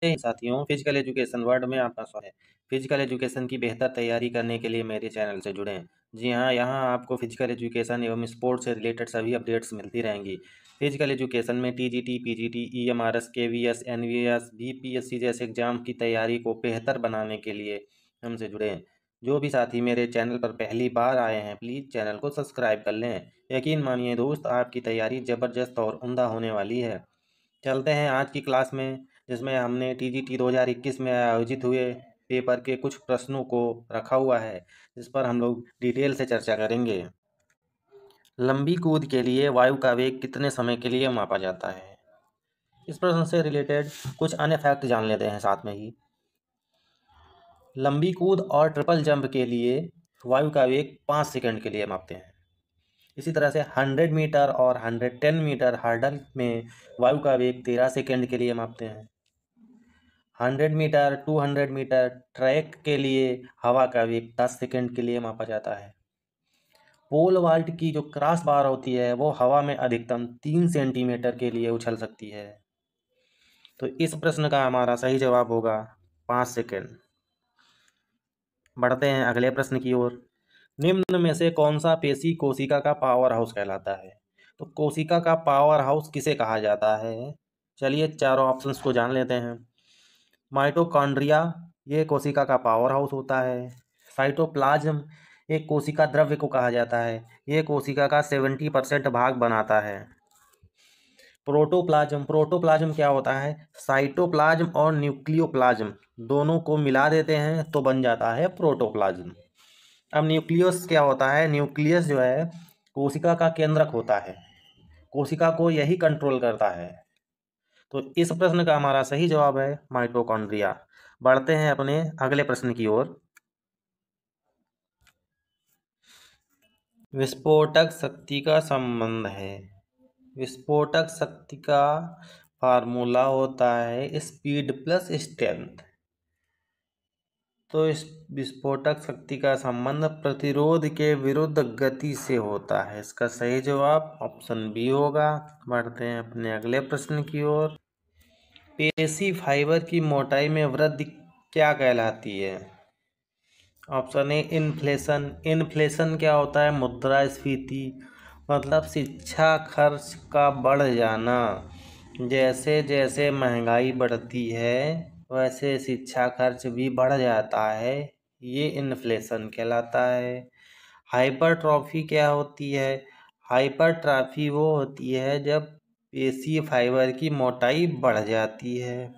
साथियों, physical education world में आपका स्वागत है। फिजिकल एजुकेशन की बेहतर तैयारी करने के लिए मेरे चैनल से जुड़ें। जी हाँ, यहाँ आपको फिजिकल एजुकेशन एवं स्पोर्ट्स से रिलेटेड सभी अपडेट्स मिलती रहेंगी। फिजिकल एजुकेशन में TGT, PGT, EMRS, KVS, NVS, BPSC जैसे एग्जाम की तैयारी को बेहतर बनाने के लिए हमसे जुड़ें। जो भी साथी मेरे चैनल पर पहली बार आए हैं, प्लीज़ चैनल को सब्सक्राइब कर लें। यकीन मानिए दोस्त, आपकी तैयारी ज़बरदस्त और उम्दा होने वाली है। चलते हैं आज की क्लास में, जिसमें हमने टीजीटी 2021 में आयोजित हुए पेपर के कुछ प्रश्नों को रखा हुआ है, जिस पर हम लोग डिटेल से चर्चा करेंगे। लंबी कूद के लिए वायु का वेग कितने समय के लिए मापा जाता है? इस प्रश्न से रिलेटेड कुछ अन्य फैक्ट जान लेते हैं साथ में ही। लंबी कूद और ट्रिपल जंप के लिए वायु का वेग 5 सेकंड के लिए मापते हैं। इसी तरह से 100 मीटर और 110 मीटर हर्डल में वायु का वेग 13 सेकंड के लिए मापते हैं। 100 मीटर 200 मीटर ट्रैक के लिए हवा का वेग 10 सेकंड के लिए मापा जाता है। पोल वाल्ट की जो क्रॉस बार होती है वो हवा में अधिकतम 3 सेंटीमीटर के लिए उछल सकती है। तो इस प्रश्न का हमारा सही जवाब होगा 5 सेकंड। बढ़ते हैं अगले प्रश्न की ओर। निम्न में से कौन सा पेशी कोशिका का पावर हाउस कहलाता है? तो कोशिका का पावर हाउस किसे कहा जाता है? चलिए चारों ऑप्शंस को जान लेते हैं। माइटोकॉन्ड्रिया ये कोशिका का पावर हाउस होता है। साइटोप्लाज्म एक कोशिका द्रव्य को कहा जाता है, ये कोशिका का 70% भाग बनाता है। प्रोटोप्लाज्म क्या होता है? साइटोप्लाज्म और न्यूक्लियोप्लाज्म दोनों को मिला देते हैं तो बन जाता है प्रोटोप्लाज्म। अब न्यूक्लियस क्या होता है? न्यूक्लियस जो है कोशिका का केंद्रक होता है, कोशिका को यही कंट्रोल करता है। तो इस प्रश्न का हमारा सही जवाब है माइटोकॉन्ड्रिया। बढ़ते हैं अपने अगले प्रश्न की ओर। विस्फोटक शक्ति का संबंध है। विस्फोटक शक्ति का फार्मूला होता है स्पीड प्लस स्ट्रेंथ। तो इस विस्फोटक शक्ति का संबंध प्रतिरोध के विरुद्ध गति से होता है। इसका सही जवाब ऑप्शन बी होगा। बढ़ते हैं अपने अगले प्रश्न की ओर। पेशी फाइबर की मोटाई में वृद्धि क्या कहलाती है? Option A inflation. इन्फ्लेशन क्या होता है? मुद्रास्फीति, मतलब शिक्षा खर्च का बढ़ जाना। जैसे जैसे महंगाई बढ़ती है वैसे शिक्षा खर्च भी बढ़ जाता है, ये इन्फ्लेशन कहलाता है। हाइपरट्रॉफी क्या होती है? हाइपरट्रॉफी वो होती है जब पेशी फाइबर की मोटाई बढ़ जाती है।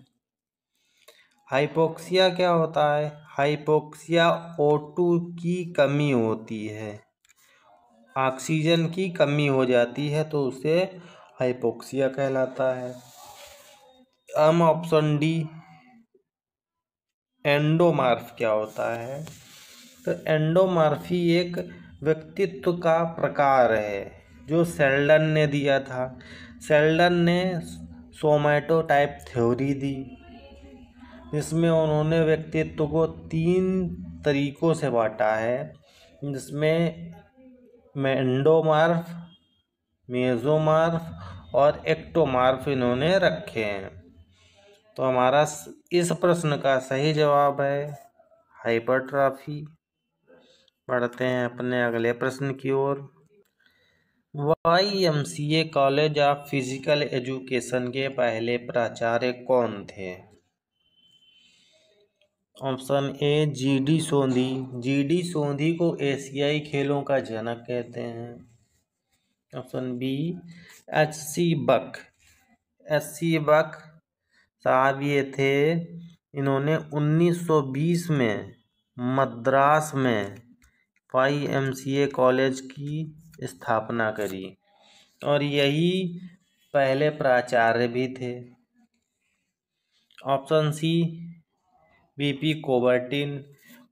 हाइपोक्सिया क्या होता है? हाइपोक्सिया O2 की कमी होती है, ऑक्सीजन की कमी हो जाती है तो उसे हाइपोक्सिया कहलाता है। हम ऑप्शन डी एंडोमॉर्फ क्या होता है? तो एंडोमॉर्फी एक व्यक्तित्व का प्रकार है जो सेल्डन ने दिया था। सेल्डन ने सोमैटोटाइप थ्योरी दी, जिसमें उन्होंने व्यक्तित्व को 3 तरीकों से बांटा है, जिसमें एंडोमॉर्फ, मेसोमॉर्फ और एक्टोमॉर्फ इन्होंने रखे हैं। तो हमारा इस प्रश्न का सही जवाब है हाइपरट्रॉफी। बढ़ते हैं अपने अगले प्रश्न की ओर। YMCA college of physical education के पहले प्राचार्य कौन थे? Option A GD Sondhi. GD सोंधी को एशियाई खेलों का जनक कहते हैं। ऑप्शन बी HC बक। HC बक साहब ये थे, इन्होंने 1920 में मद्रास में YMCA कॉलेज की स्थापना करी और यही पहले प्राचार्य भी थे। Option C BP Coubertin.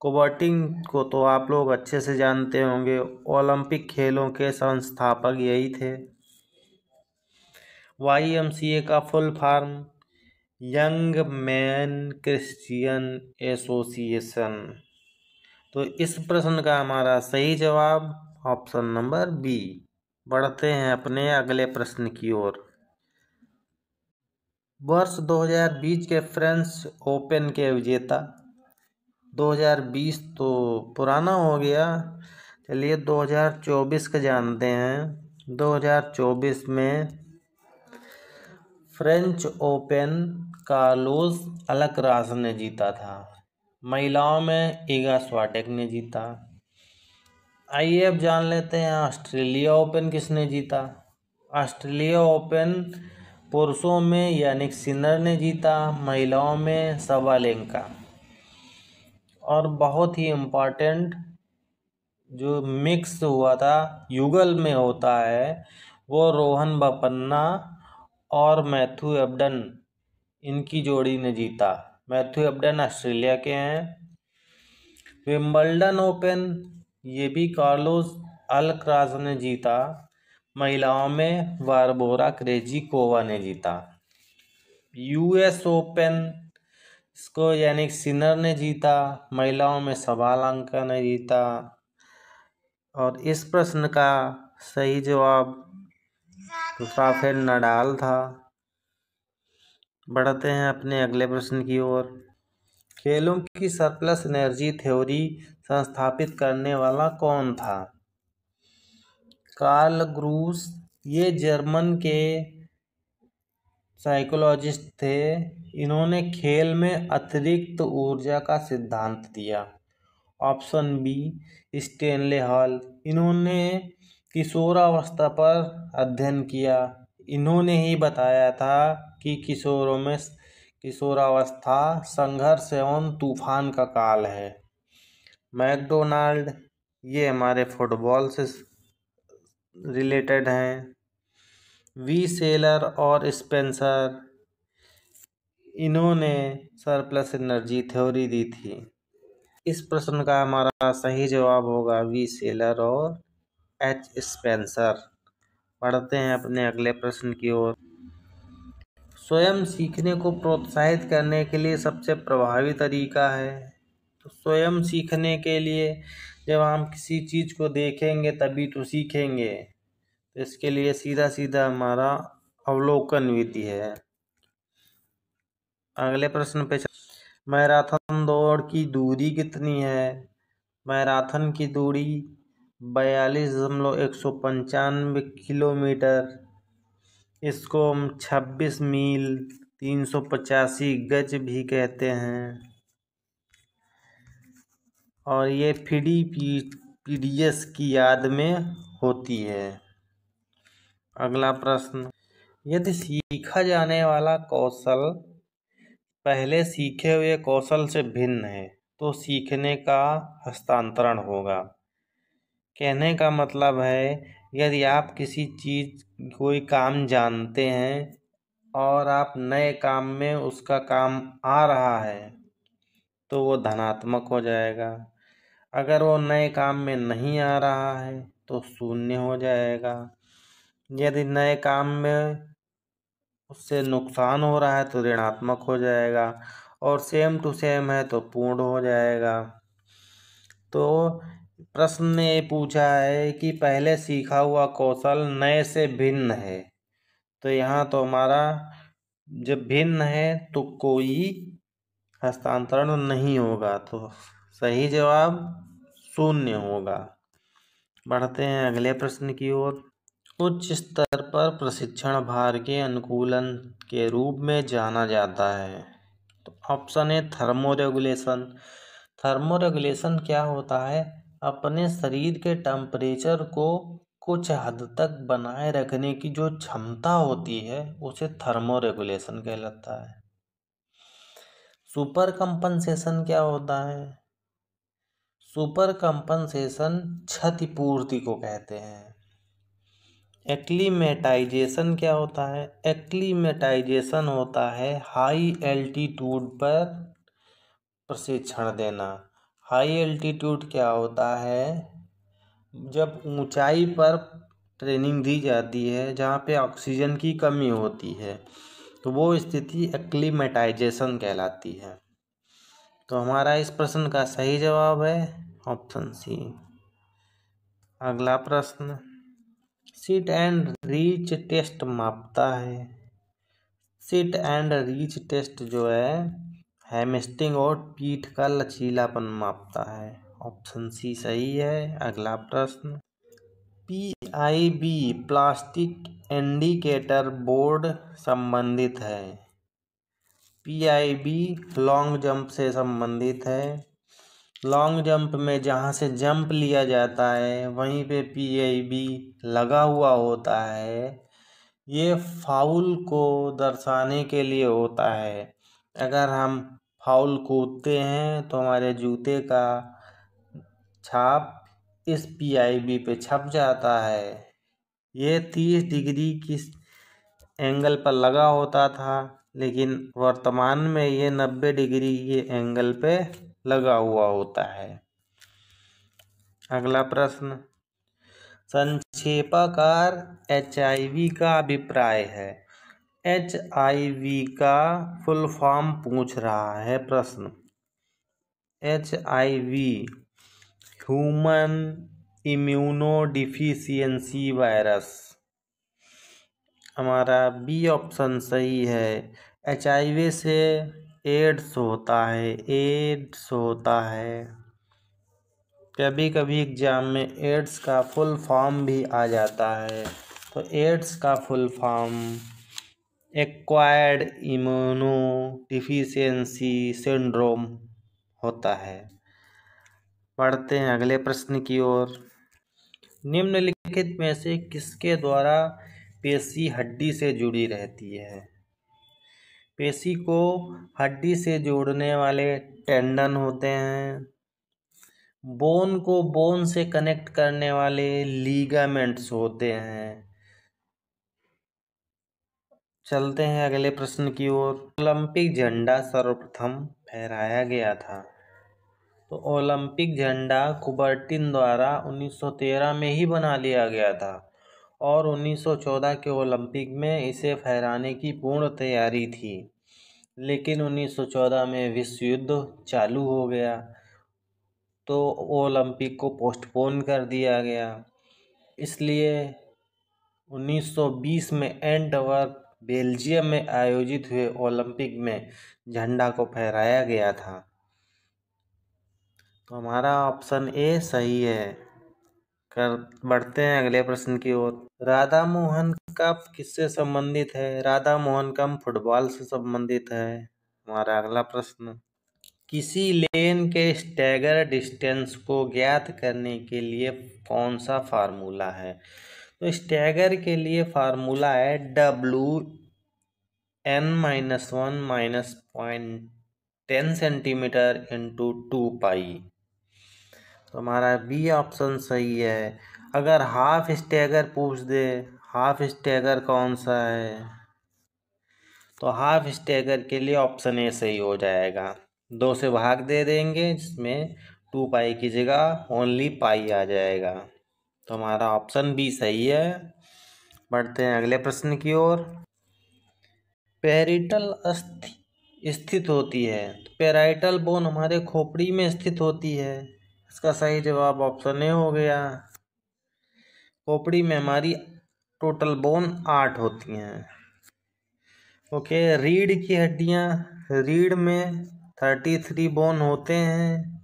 Coubertin को तो आप लोग अच्छे से जानते होंगे, ओलंपिक खेलों के संस्थापक यही थे। YMCA का full form young man Christian association. तो इस प्रश्न का हमारा सही जवाब ऑप्शन नंबर बी। बढ़ते हैं अपने अगले प्रश्न की ओर। वर्ष 2020 के फ्रेंच ओपन के विजेता। 2020 तो पुराना हो गया, चलिए 2024 का जानते हैं। 2024 में फ्रेंच ओपन कार्लोस अल्कराज ने जीता था। महिलाओं में इगा स्वाटेक ने जीता। आइए अब जान लेते हैं ऑस्ट्रेलिया ओपन किसने जीता। ऑस्ट्रेलिया ओपन पुरुषों में यानिक सिनर ने जीता, महिलाओं में सवालेंका। और बहुत ही इम्पोर्टेंट जो मिक्स हुआ था, युगल में होता है, वो रोहन बोपन्ना और मैथ्यू एबडन, इनकी जोड़ी ने जीता। मैथ्यू एबडन ऑस्ट्रेलिया के हैं। विंबलडन ओपन ये भी कार्लोस अल्कराज ने जीता, महिलाओं में बारबोरा क्रेजिकोवा ने जीता। यूएस ओपन इसको यानी सिनर ने जीता, महिलाओं में सवालेंका ने जीता। और इस प्रश्न का सही जवाब राफेल नडाल था। बढ़ते हैं अपने अगले प्रश्न की ओर। खेलों की सरप्लस एनर्जी थ्योरी संस्थापित करने वाला कौन था। कार्ल ग्रूस, ये जर्मन के साइकोलॉजिस्ट थे। इन्होंने खेल में अतिरिक्त ऊर्जा का सिद्धांत दिया। ऑप्शन बी स्टेनले हॉल, इन्होंने किशोरावस्था पर अध्ययन किया। इन्होंने ही बताया था कि किशोरों में किशोरावस्था संघर्ष एवं तूफान का काल है। मैकडोनाल्ड, ये हमारे फुटबॉल से रिलेटेड हैं। वी सेलर और स्पेंसर, इन्होंने सरप्लस एनर्जी थ्योरी दी थी। इस प्रश्न का हमारा सही जवाब होगा वी सेलर और एच स्पेंसर। पढ़ते हैं अपने अगले प्रश्न की ओर। स्वयं सीखने को प्रोत्साहित करने के लिए सबसे प्रभावी तरीका है। तो स्वयं सीखने के लिए जब हम किसी चीज़ को देखेंगे तभी तो सीखेंगे, तो इसके लिए सीधा सीधा हमारा अवलोकन विधि है। अगले प्रश्न पे मैराथन दौड़ की दूरी कितनी है। मैराथन की दूरी 42,195 किलोमीटर, इसको हम 26 मील 385 गज भी कहते हैं। और ये पीडीएस की याद में होती है। अगला प्रश्न, यदि सीखा जाने वाला कौशल पहले सीखे हुए कौशल से भिन्न है तो सीखने का हस्तांतरण होगा। कहने का मतलब है, यदि आप किसी चीज़ कोई काम जानते हैं और आप नए काम में उसका काम आ रहा है तो वो धनात्मक हो जाएगा। अगर वो नए काम में नहीं आ रहा है तो शून्य हो जाएगा। यदि नए काम में उससे नुकसान हो रहा है तो ऋणात्मक हो जाएगा, और सेम टू सेम है तो पूर्ण हो जाएगा। तो प्रश्न ने ये पूछा है कि पहले सीखा हुआ कौशल नए से भिन्न है, तो यहाँ तो हमारा जब भिन्न है तो कोई हस्तांतरण नहीं होगा, तो सही जवाब शून्य होगा। बढ़ते हैं अगले प्रश्न की ओर। उच्च स्तर पर प्रशिक्षण भार के अनुकूलन के रूप में जाना जाता है। तो ऑप्शन ए थर्मोरेगुलेशन। थर्मोरेगुलेशन क्या होता है, अपने शरीर के टेम्परेचर को कुछ हद तक बनाए रखने की जो क्षमता होती है उसे थर्मोरेगुलेशन कहलाता है। सुपर कंपनसेशन क्या होता है, सुपर कंपनसेशन क्षतिपूर्ति को कहते हैं। एक्लीमेटाइजेशन क्या होता है, एक्लीमेटाइजेशन होता है हाई एल्टीट्यूड पर प्रशिक्षण देना। हाई एल्टीट्यूड क्या होता है, जब ऊंचाई पर ट्रेनिंग दी जाती है जहाँ पे ऑक्सीजन की कमी होती है, तो वो स्थिति एक्लीमेटाइजेशन कहलाती है। तो हमारा इस प्रश्न का सही जवाब है ऑप्शन सी। अगला प्रश्न, सिट एंड रीच टेस्ट मापता है। सिट एंड रीच टेस्ट जो है हैमस्ट्रिंग और पीठ का लचीलापन मापता है। ऑप्शन सी सही है। अगला प्रश्न, PIB प्लास्टिक इंडिकेटर बोर्ड संबंधित है। PIB लॉन्ग जंप से संबंधित है। लॉन्ग जंप में जहाँ से जंप लिया जाता है वहीं पे PIB लगा हुआ होता है। ये फाउल को दर्शाने के लिए होता है। अगर हम फाउल कूदते हैं तो हमारे जूते का छाप इस PIB पे छप जाता है। ये 30 डिग्री की एंगल पर लगा होता था, लेकिन वर्तमान में ये 90 डिग्री के एंगल पे लगा हुआ होता है। अगला प्रश्न, संक्षेपाकार HIV का अभिप्राय है। HIV का फुल फॉर्म पूछ रहा है प्रश्न। HIV human immuno deficiency virus. हमारा बी ऑप्शन सही है। HIV से एड्स होता है। एड्स होता है। कभी कभी एग्जाम में एड्स का फुल फॉर्म भी आ जाता है। तो एड्स का full form acquired immuno deficiency syndrome होता है। पढ़ते हैं अगले प्रश्न की ओर। निम्नलिखित में से किसके द्वारा पेशी हड्डी से जुड़ी रहती है। पेशी को हड्डी से जोड़ने वाले टेंडन होते हैं। बोन को बोन से कनेक्ट करने वाले लीगामेंट्स होते हैं। चलते हैं अगले प्रश्न की ओर। ओलंपिक झंडा सर्वप्रथम फहराया गया था। तो ओलंपिक झंडा कुबर्टिन द्वारा 1913 में ही बना लिया गया था और 1914 के ओलंपिक में इसे फहराने की पूर्ण तैयारी थी, लेकिन 1914 में विश्व युद्ध चालू हो गया तो ओलंपिक को पोस्टपोन कर दिया गया। इसलिए 1920 में एंटवर्प बेल्जियम में आयोजित हुए ओलंपिक में झंडा को फहराया गया था। तो हमारा ऑप्शन ए सही है। बढ़ते हैं अगले प्रश्न की ओर। राधा मोहन कप किससे संबंधित है। राधा मोहन कप फुटबॉल से संबंधित है। हमारा अगला प्रश्न, किसी लेन के स्टैगर डिस्टेंस को ज्ञात करने के लिए कौन सा फार्मूला है। तो स्टैगर के लिए फार्मूला है WN-1 -0.10 सेंटीमीटर इंटू 2π। तो हमारा बी ऑप्शन सही है। अगर हाफ स्टैगर पूछ दे, हाफ स्टैगर कौन सा है, तो हाफ स्टैगर के लिए ऑप्शन ए सही हो जाएगा। 2 से भाग दे देंगे जिसमें 2π की जगह ओनली पाई आ जाएगा। तो हमारा ऑप्शन बी सही है। बढ़ते हैं अगले प्रश्न की ओर। पेरिटल अस्थि स्थित होती है। तो पेराइटल बोन हमारे खोपड़ी में स्थित होती है। इसका सही जवाब ऑप्शन ए हो गया। खोपड़ी में हमारी टोटल बोन 8 होती हैं। ओके, रीढ़ की हड्डियाँ, रीढ़ में 33 बोन होते हैं,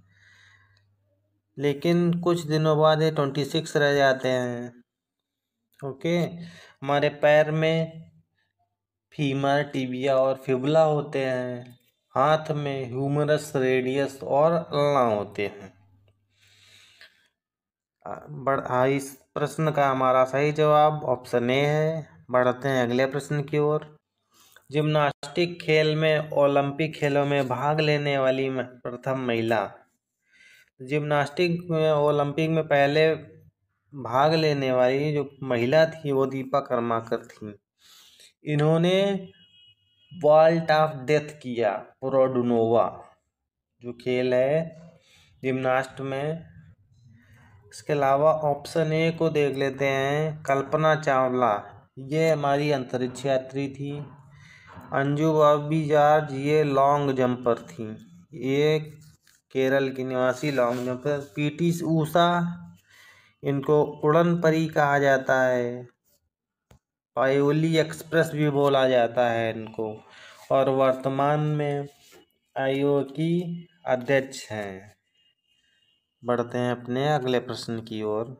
लेकिन कुछ दिनों बाद ये 26 रह जाते हैं। ओके, हमारे पैर में फीमर, टिबिया और फिबुला होते हैं। हाथ में ह्यूमरस, रेडियस और अल्ना होते हैं। इस प्रश्न का हमारा सही जवाब ऑप्शन ए है। बढ़ते हैं अगले प्रश्न की ओर। जिम्नास्टिक खेल में ओलंपिक खेलों में भाग लेने वाली प्रथम महिला। जिम्नास्टिक में ओलंपिक में पहले भाग लेने वाली जो महिला थी वो दीपा कर्माकर थी। इन्होंने वॉल्ट ऑफ डेथ किया, प्रोडुनोवा जो खेल है जिम्नास्ट में। इसके अलावा ऑप्शन ए को देख लेते हैं। कल्पना चावला, ये हमारी अंतरिक्ष यात्री थी। अंजू बॉबी जॉर्ज, ये लॉन्ग जंपर थी। ये केरल की निवासी लॉन्ग जंपर। PT ऊषा, इनको उड़न परी कहा जाता है। पायोली एक्सप्रेस भी बोला जाता है इनको, और वर्तमान में आईओ की अध्यक्ष हैं। बढ़ते हैं अपने अगले प्रश्न की ओर।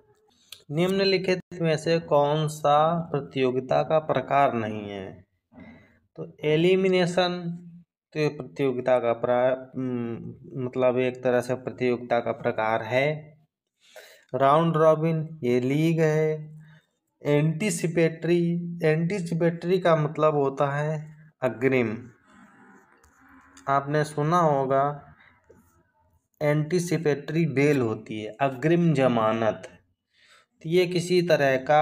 निम्नलिखित में से कौन सा प्रतियोगिता का प्रकार नहीं है? तो एलिमिनेशन, तो ये प्रतियोगिता का मतलब एक तरह से प्रतियोगिता का प्रकार है। राउंड रॉबिन, ये लीग है। एंटीसिपेटरी, एंटीसिपेटरी का मतलब होता है अग्रिम। आपने सुना होगा एंटीसिपेटरी बेल होती है, अग्रिम जमानत। तो ये किसी तरह का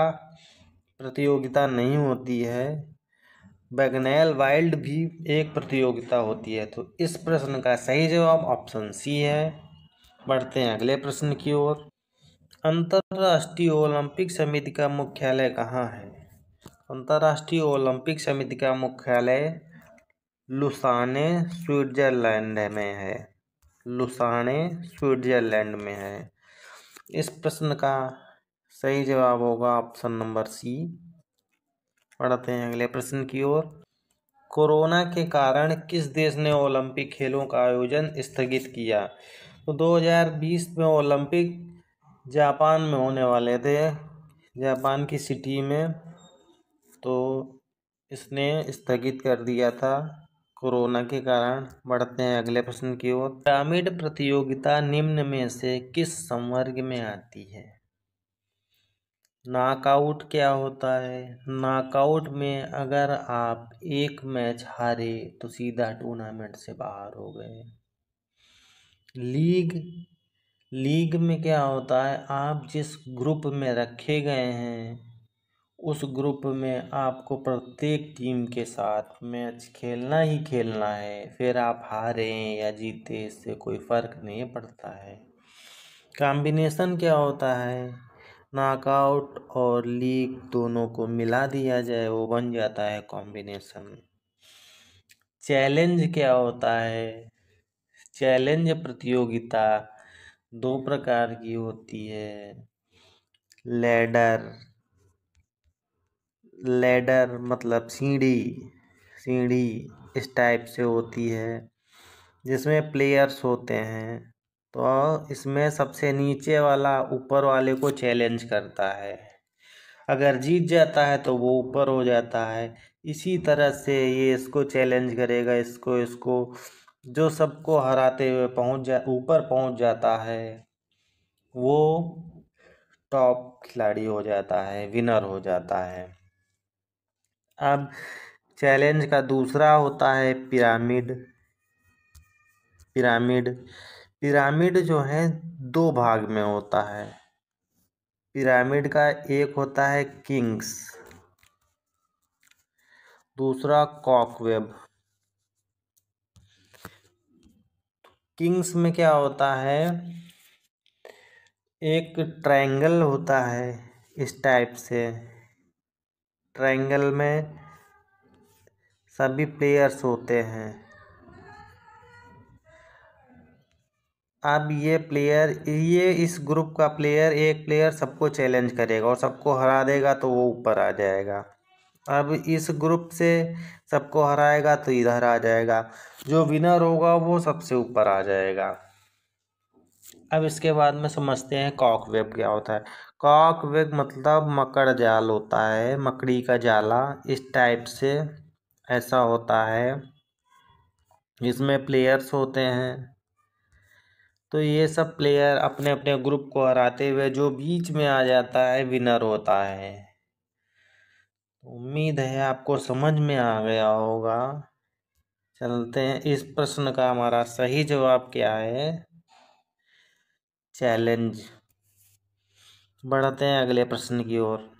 प्रतियोगिता नहीं होती है। बैगनेल वाइल्ड भी एक प्रतियोगिता होती है। तो इस प्रश्न का सही जवाब ऑप्शन सी है। बढ़ते हैं अगले प्रश्न की ओर। अंतर्राष्ट्रीय ओलंपिक समिति का मुख्यालय कहाँ है? अंतर्राष्ट्रीय ओलंपिक समिति का मुख्यालय लुसाने, स्विट्जरलैंड में है। लुसाने, स्विट्जरलैंड में है। इस प्रश्न का सही जवाब होगा ऑप्शन नंबर सी। पढ़ते हैं अगले प्रश्न की ओर। कोरोना के कारण किस देश ने ओलंपिक खेलों का आयोजन स्थगित किया? तो 2020 में ओलंपिक जापान में होने वाले थे, जापान की सिटी में, तो इसने स्थगित कर दिया था कोरोना के कारण। बढ़ते हैं अगले प्रश्न की ओर। पिरामिड प्रतियोगिता निम्न में से किस संवर्ग में आती है? नॉकआउट क्या होता है? नॉकआउट में अगर आप एक मैच हारे तो सीधा टूर्नामेंट से बाहर हो गए। लीग, लीग में क्या होता है, आप जिस ग्रुप में रखे गए हैं उस ग्रुप में आपको प्रत्येक टीम के साथ मैच खेलना ही खेलना है, फिर आप हारे या जीते इससे कोई फर्क नहीं पड़ता है। कॉम्बिनेशन क्या होता है, नॉकआउट और लीग दोनों को मिला दिया जाए वो बन जाता है कॉम्बिनेशन। चैलेंज क्या होता है, चैलेंज प्रतियोगिता दो प्रकार की होती है। लैडर, लैडर मतलब सीढ़ी, सीढ़ी इस टाइप से होती है जिसमें प्लेयर्स होते हैं। तो इसमें सबसे नीचे वाला ऊपर वाले को चैलेंज करता है, अगर जीत जाता है तो वो ऊपर हो जाता है। इसी तरह से ये इसको चैलेंज करेगा, इसको इसको जो सबको हराते हुए ऊपर पहुंच जाता है वो टॉप खिलाड़ी हो जाता है, विनर हो जाता है। अब चैलेंज का दूसरा होता है पिरामिड। पिरामिड, पिरामिड जो है दो भाग में होता है। पिरामिड का एक होता है किंग्स, दूसरा कॉकवेब। किंग्स में क्या होता है, एक ट्रायंगल होता है इस टाइप से, ट्रायंगल में सभी प्लेयर्स होते हैं। अब ये प्लेयर, ये इस ग्रुप का प्लेयर, एक प्लेयर सबको चैलेंज करेगा और सबको हरा देगा तो वो ऊपर आ जाएगा। अब इस ग्रुप से सबको हराएगा तो इधर आ जाएगा, जो विनर होगा वो सबसे ऊपर आ जाएगा। अब इसके बाद में समझते हैं कॉकवेब क्या होता है। कॉकवेब मतलब मकड़ जाल होता है, मकड़ी का जाला इस टाइप से ऐसा होता है, इसमें प्लेयर्स होते हैं। तो ये सब प्लेयर अपने अपने ग्रुप को हराते हुए जो बीच में आ जाता है विनर होता है। उम्मीद है आपको समझ में आ गया होगा। चलते हैं, इस प्रश्न का हमारा सही जवाब क्या है, चैलेंज। बढ़ते हैं अगले प्रश्न की ओर।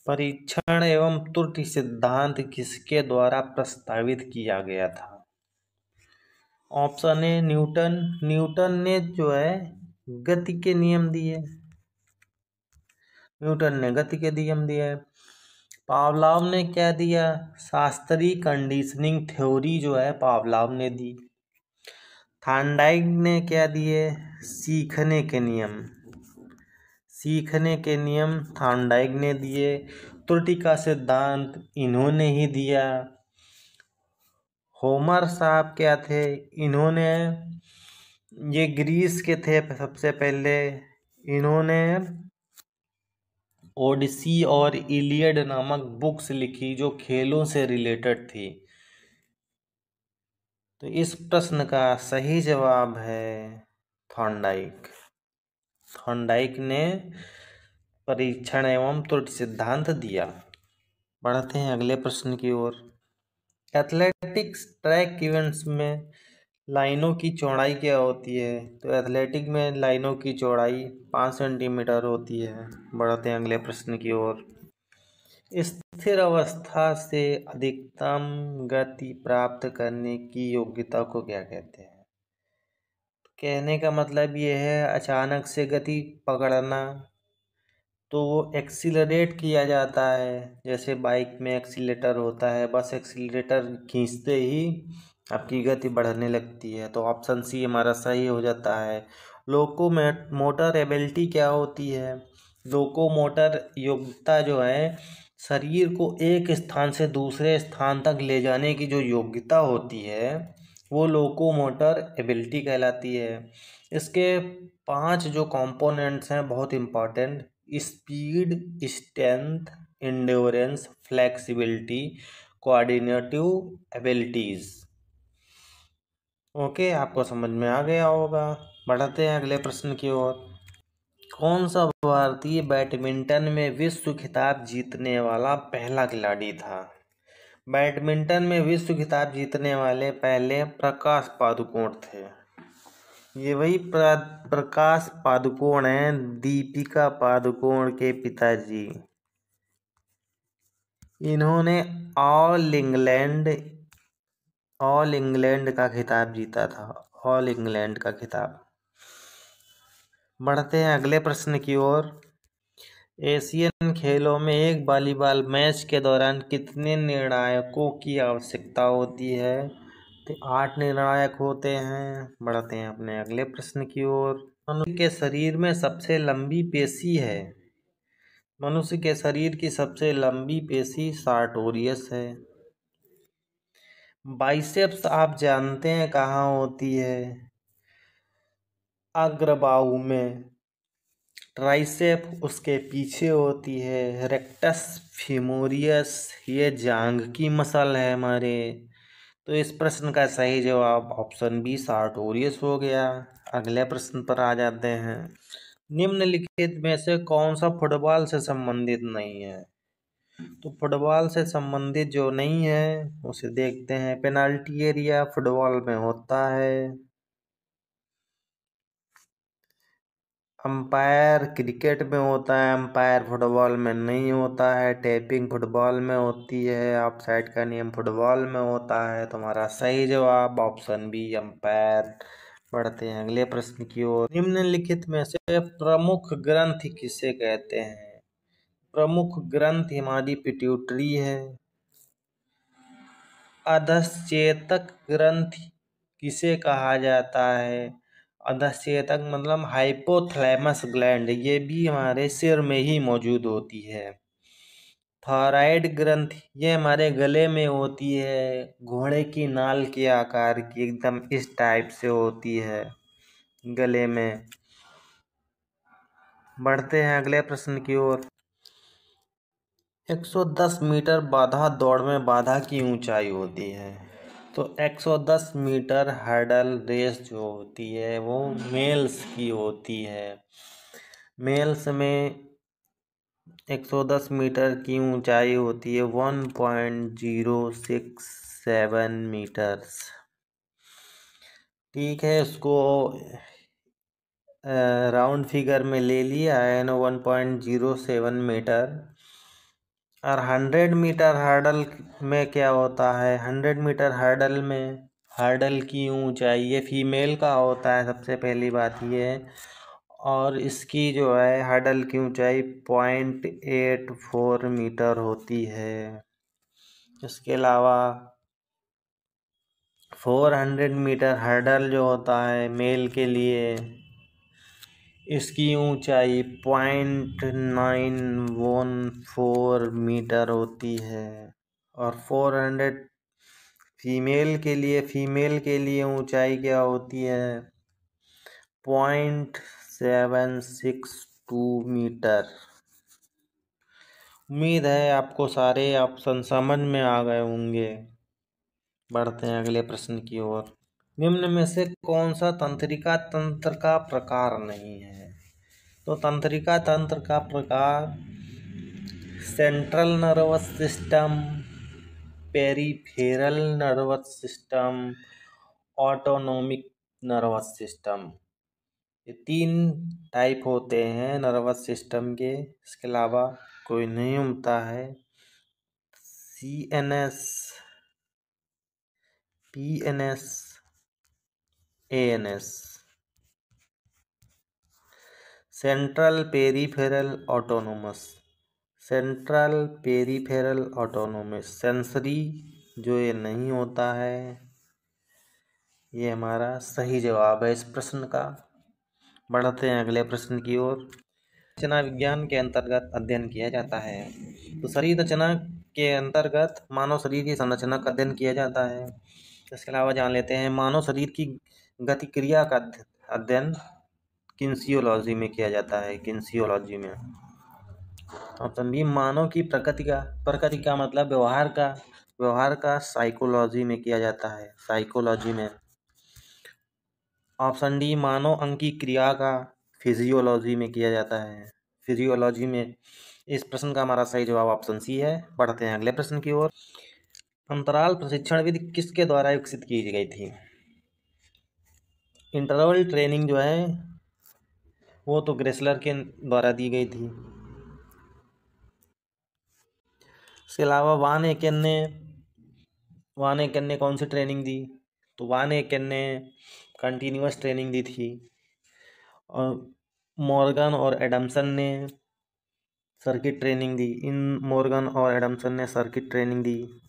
परीक्षण एवं त्रुटि सिद्धांत किसके द्वारा प्रस्तावित किया गया था? ऑप्शन ए न्यूटन, न्यूटन ने जो है गति के नियम दिए, न्यूटन ने गति के नियम दिए। पावलोव ने क्या दिया, शास्त्रीय कंडीशनिंग थ्योरी जो है पावलोव ने दी। थार्नडाइक ने क्या दिए, सीखने के नियम, सीखने के नियम थॉर्नडाइक ने दिए। त्रुटि का सिद्धांत इन्होंने ही दिया। होमर साहब क्या थे? इन्होंने, ये ग्रीस के थे सबसे पहले। इन्होंने ओडिसी और इलियड नामक बुक्स लिखी जो खेलों से रिलेटेड थी। तो इस प्रश्न का सही जवाब है थॉर्नडाइक। थॉर्नडाइक ने परीक्षण एवं त्रुटि सिद्धांत दिया। बढ़ते हैं अगले प्रश्न की ओर। एथलेटिक्स ट्रैक इवेंट्स में लाइनों की चौड़ाई क्या होती है? तो एथलेटिक में लाइनों की चौड़ाई 5 सेंटीमीटर होती है। बढ़ते हैं अगले प्रश्न की ओर। स्थिर अवस्था से अधिकतम गति प्राप्त करने की योग्यता को क्या कहते हैं? कहने का मतलब ये है अचानक से गति पकड़ना, तो वो एक्सीलरेट किया जाता है। जैसे बाइक में एक्सीलेटर होता है, बस एक्सीलरेटर खींचते ही आपकी गति बढ़ने लगती है। तो ऑप्शन सी हमारा सही हो जाता है। लोकोमोटर एबिलिटी क्या होती है? लोकोमोटर योग्यता जो है, शरीर को एक स्थान से दूसरे स्थान तक ले जाने की जो योग्यता होती है, वो लोकोमोटर एबिलिटी कहलाती है। इसके 5 जो कंपोनेंट्स हैं बहुत important: speed, strength, endurance, flexibility, coordinative abilities. Okay, आपको समझ में आ गया होगा। बढ़ते हैं अगले प्रश्न की ओर। कौन सा भारतीय बैडमिंटन में विश्व खिताब जीतने वाला पहला खिलाड़ी था? बैडमिंटन में विश्व खिताब जीतने वाले पहले प्रकाश पादुकोण थे। ये वही प्रकाश पादुकोण हैं, दीपिका पादुकोण के पिताजी। इन्होंने ऑल इंग्लैंड का खिताब जीता था। ऑल इंग्लैंड का खिताब। बढ़ते हैं अगले प्रश्न की ओर। एशियन खेलों में एक वॉलीबॉल मैच के दौरान कितने निर्णायकों की आवश्यकता होती है? तो 8 निर्णायक होते हैं। बढ़ते हैं अपने अगले प्रश्न की ओर। मनुष्य के शरीर में सबसे लंबी पेशी है? मनुष्य के शरीर की सबसे लंबी पेशी सार्टोरियस है। बाइसेप्स आप जानते हैं कहाँ होती है? अग्रबाहु में। ट्राइसेप उसके पीछे होती है। रेक्टस फीमोरियस ये जांघ की मसल है हमारे। तो इस प्रश्न का सही जवाब ऑप्शन बी सार्टोरियस हो गया। अगले प्रश्न पर आ जाते हैं। निम्नलिखित में से कौन सा फुटबॉल से संबंधित नहीं है? तो फुटबॉल से संबंधित जो नहीं है उसे देखते हैं। पेनाल्टी एरिया फुटबॉल में होता है। अंपायर क्रिकेट में होता है, अंपायर फुटबॉल में नहीं होता है। टैपिंग फुटबॉल में होती है। ऑफसाइड का नियम फुटबॉल में होता है। तुम्हारा सही जवाब ऑप्शन बी अंपायर। बढ़ते हैं अगले प्रश्न की ओर। निम्नलिखित में से प्रमुख ग्रंथि किसे कहते हैं? प्रमुख ग्रंथि हमारी पिट्यूटरी है। अधश्चेतक ग्रंथि किसे कहा जाता है? अधश्चेतक मतलब हाइपोथैलेमस ग्लैंड, ये भी हमारे सिर में ही मौजूद होती है। थायराइड ग्रंथि ये हमारे गले में होती है। घोड़े की नाल के आकार की, एकदम इस टाइप से होती है गले में। बढ़ते हैं अगले प्रश्न की ओर। 110 मीटर बाधा दौड़ में बाधा की ऊंचाई होती है। तो 110 मीटर हर्डल रेस जो होती है वो मेल्स की होती है। मेल्स में 110 मीटर की ऊंचाई होती है 1.067 मीटर्स। ठीक है, उसको राउंड फिगर में ले लिया है ना 1.07 मीटर। और 100 मीटर हर्डल में क्या होता है? 100 मीटर हर्डल में हर्डल की ऊंचाई ये फीमेल का होता है, सबसे पहली बात ये है। और इसकी जो है हर्डल की ऊंचाई 0.84 मीटर होती है। इसके अलावा 400 मीटर हर्डल जो होता है मेल के लिए इसकी ऊंचाई 0.914 मीटर होती है और 400 फीमेल के लिए ऊंचाई क्या होती है 0.762 मीटर। उम्मीद है आपको सारे ऑप्शन समझ में आ गए होंगे। बढ़ते हैं अगले प्रश्न की ओर। निम्न में से कौन सा तंत्रिका तंत्र का प्रकार नहीं है? तो तंत्रिका तंत्र का प्रकार central nervous system, peripheral nervous system, autonomic nervous system, ये 3 टाइप होते हैं नर्वस सिस्टम के। इसके अलावा कोई नहीं होता है। CNS, PNS, ANS, central peripheral autonomous, central peripheral autonomous sensory जो ये नहीं होता है। ये हमारा सही जवाब है इस प्रश्न का। बढ़ते हैं अगले प्रश्न की ओर। रचना विज्ञान के अंतर्गत अध्ययन किया जाता है। तो शरीर रचना के अंतर्गत मानव शरीर की संरचना का अध्ययन किया जाता है। इसके अलावा जान लेते हैं मानव शरीर की गतिक्रिया का अध्ययन किन्सियोलॉजी में किया जाता है। किन्सियोलॉजी में ऑप्शन बी मानव की प्रकृति का मतलब व्यवहार का साइकोलॉजी में किया जाता है। साइकोलॉजी में। ऑप्शन डी मानव अंग की क्रिया का फिजियोलॉजी में किया जाता है। फिजियोलॉजी में। इस प्रश्न का हमारा सही जवाब ऑप्शन सी है। बढ़ते हैं अगले प्रश्न की ओर। अंतराल प्रशिक्षण विधि किसके द्वारा विकसित की गई थी? इंटरवल ट्रेनिंग जो है वो तो ग्रेसलर के द्वारा दी गई थी। इसके अलावा वान एकेन ने कौन सी ट्रेनिंग दी? तो वान एकेन ने कंटिन्यूअस ट्रेनिंग दी थी और मॉर्गन और एडमसन ने सर्किट ट्रेनिंग दी। मॉर्गन और एडमसन ने सर्किट ट्रेनिंग दी।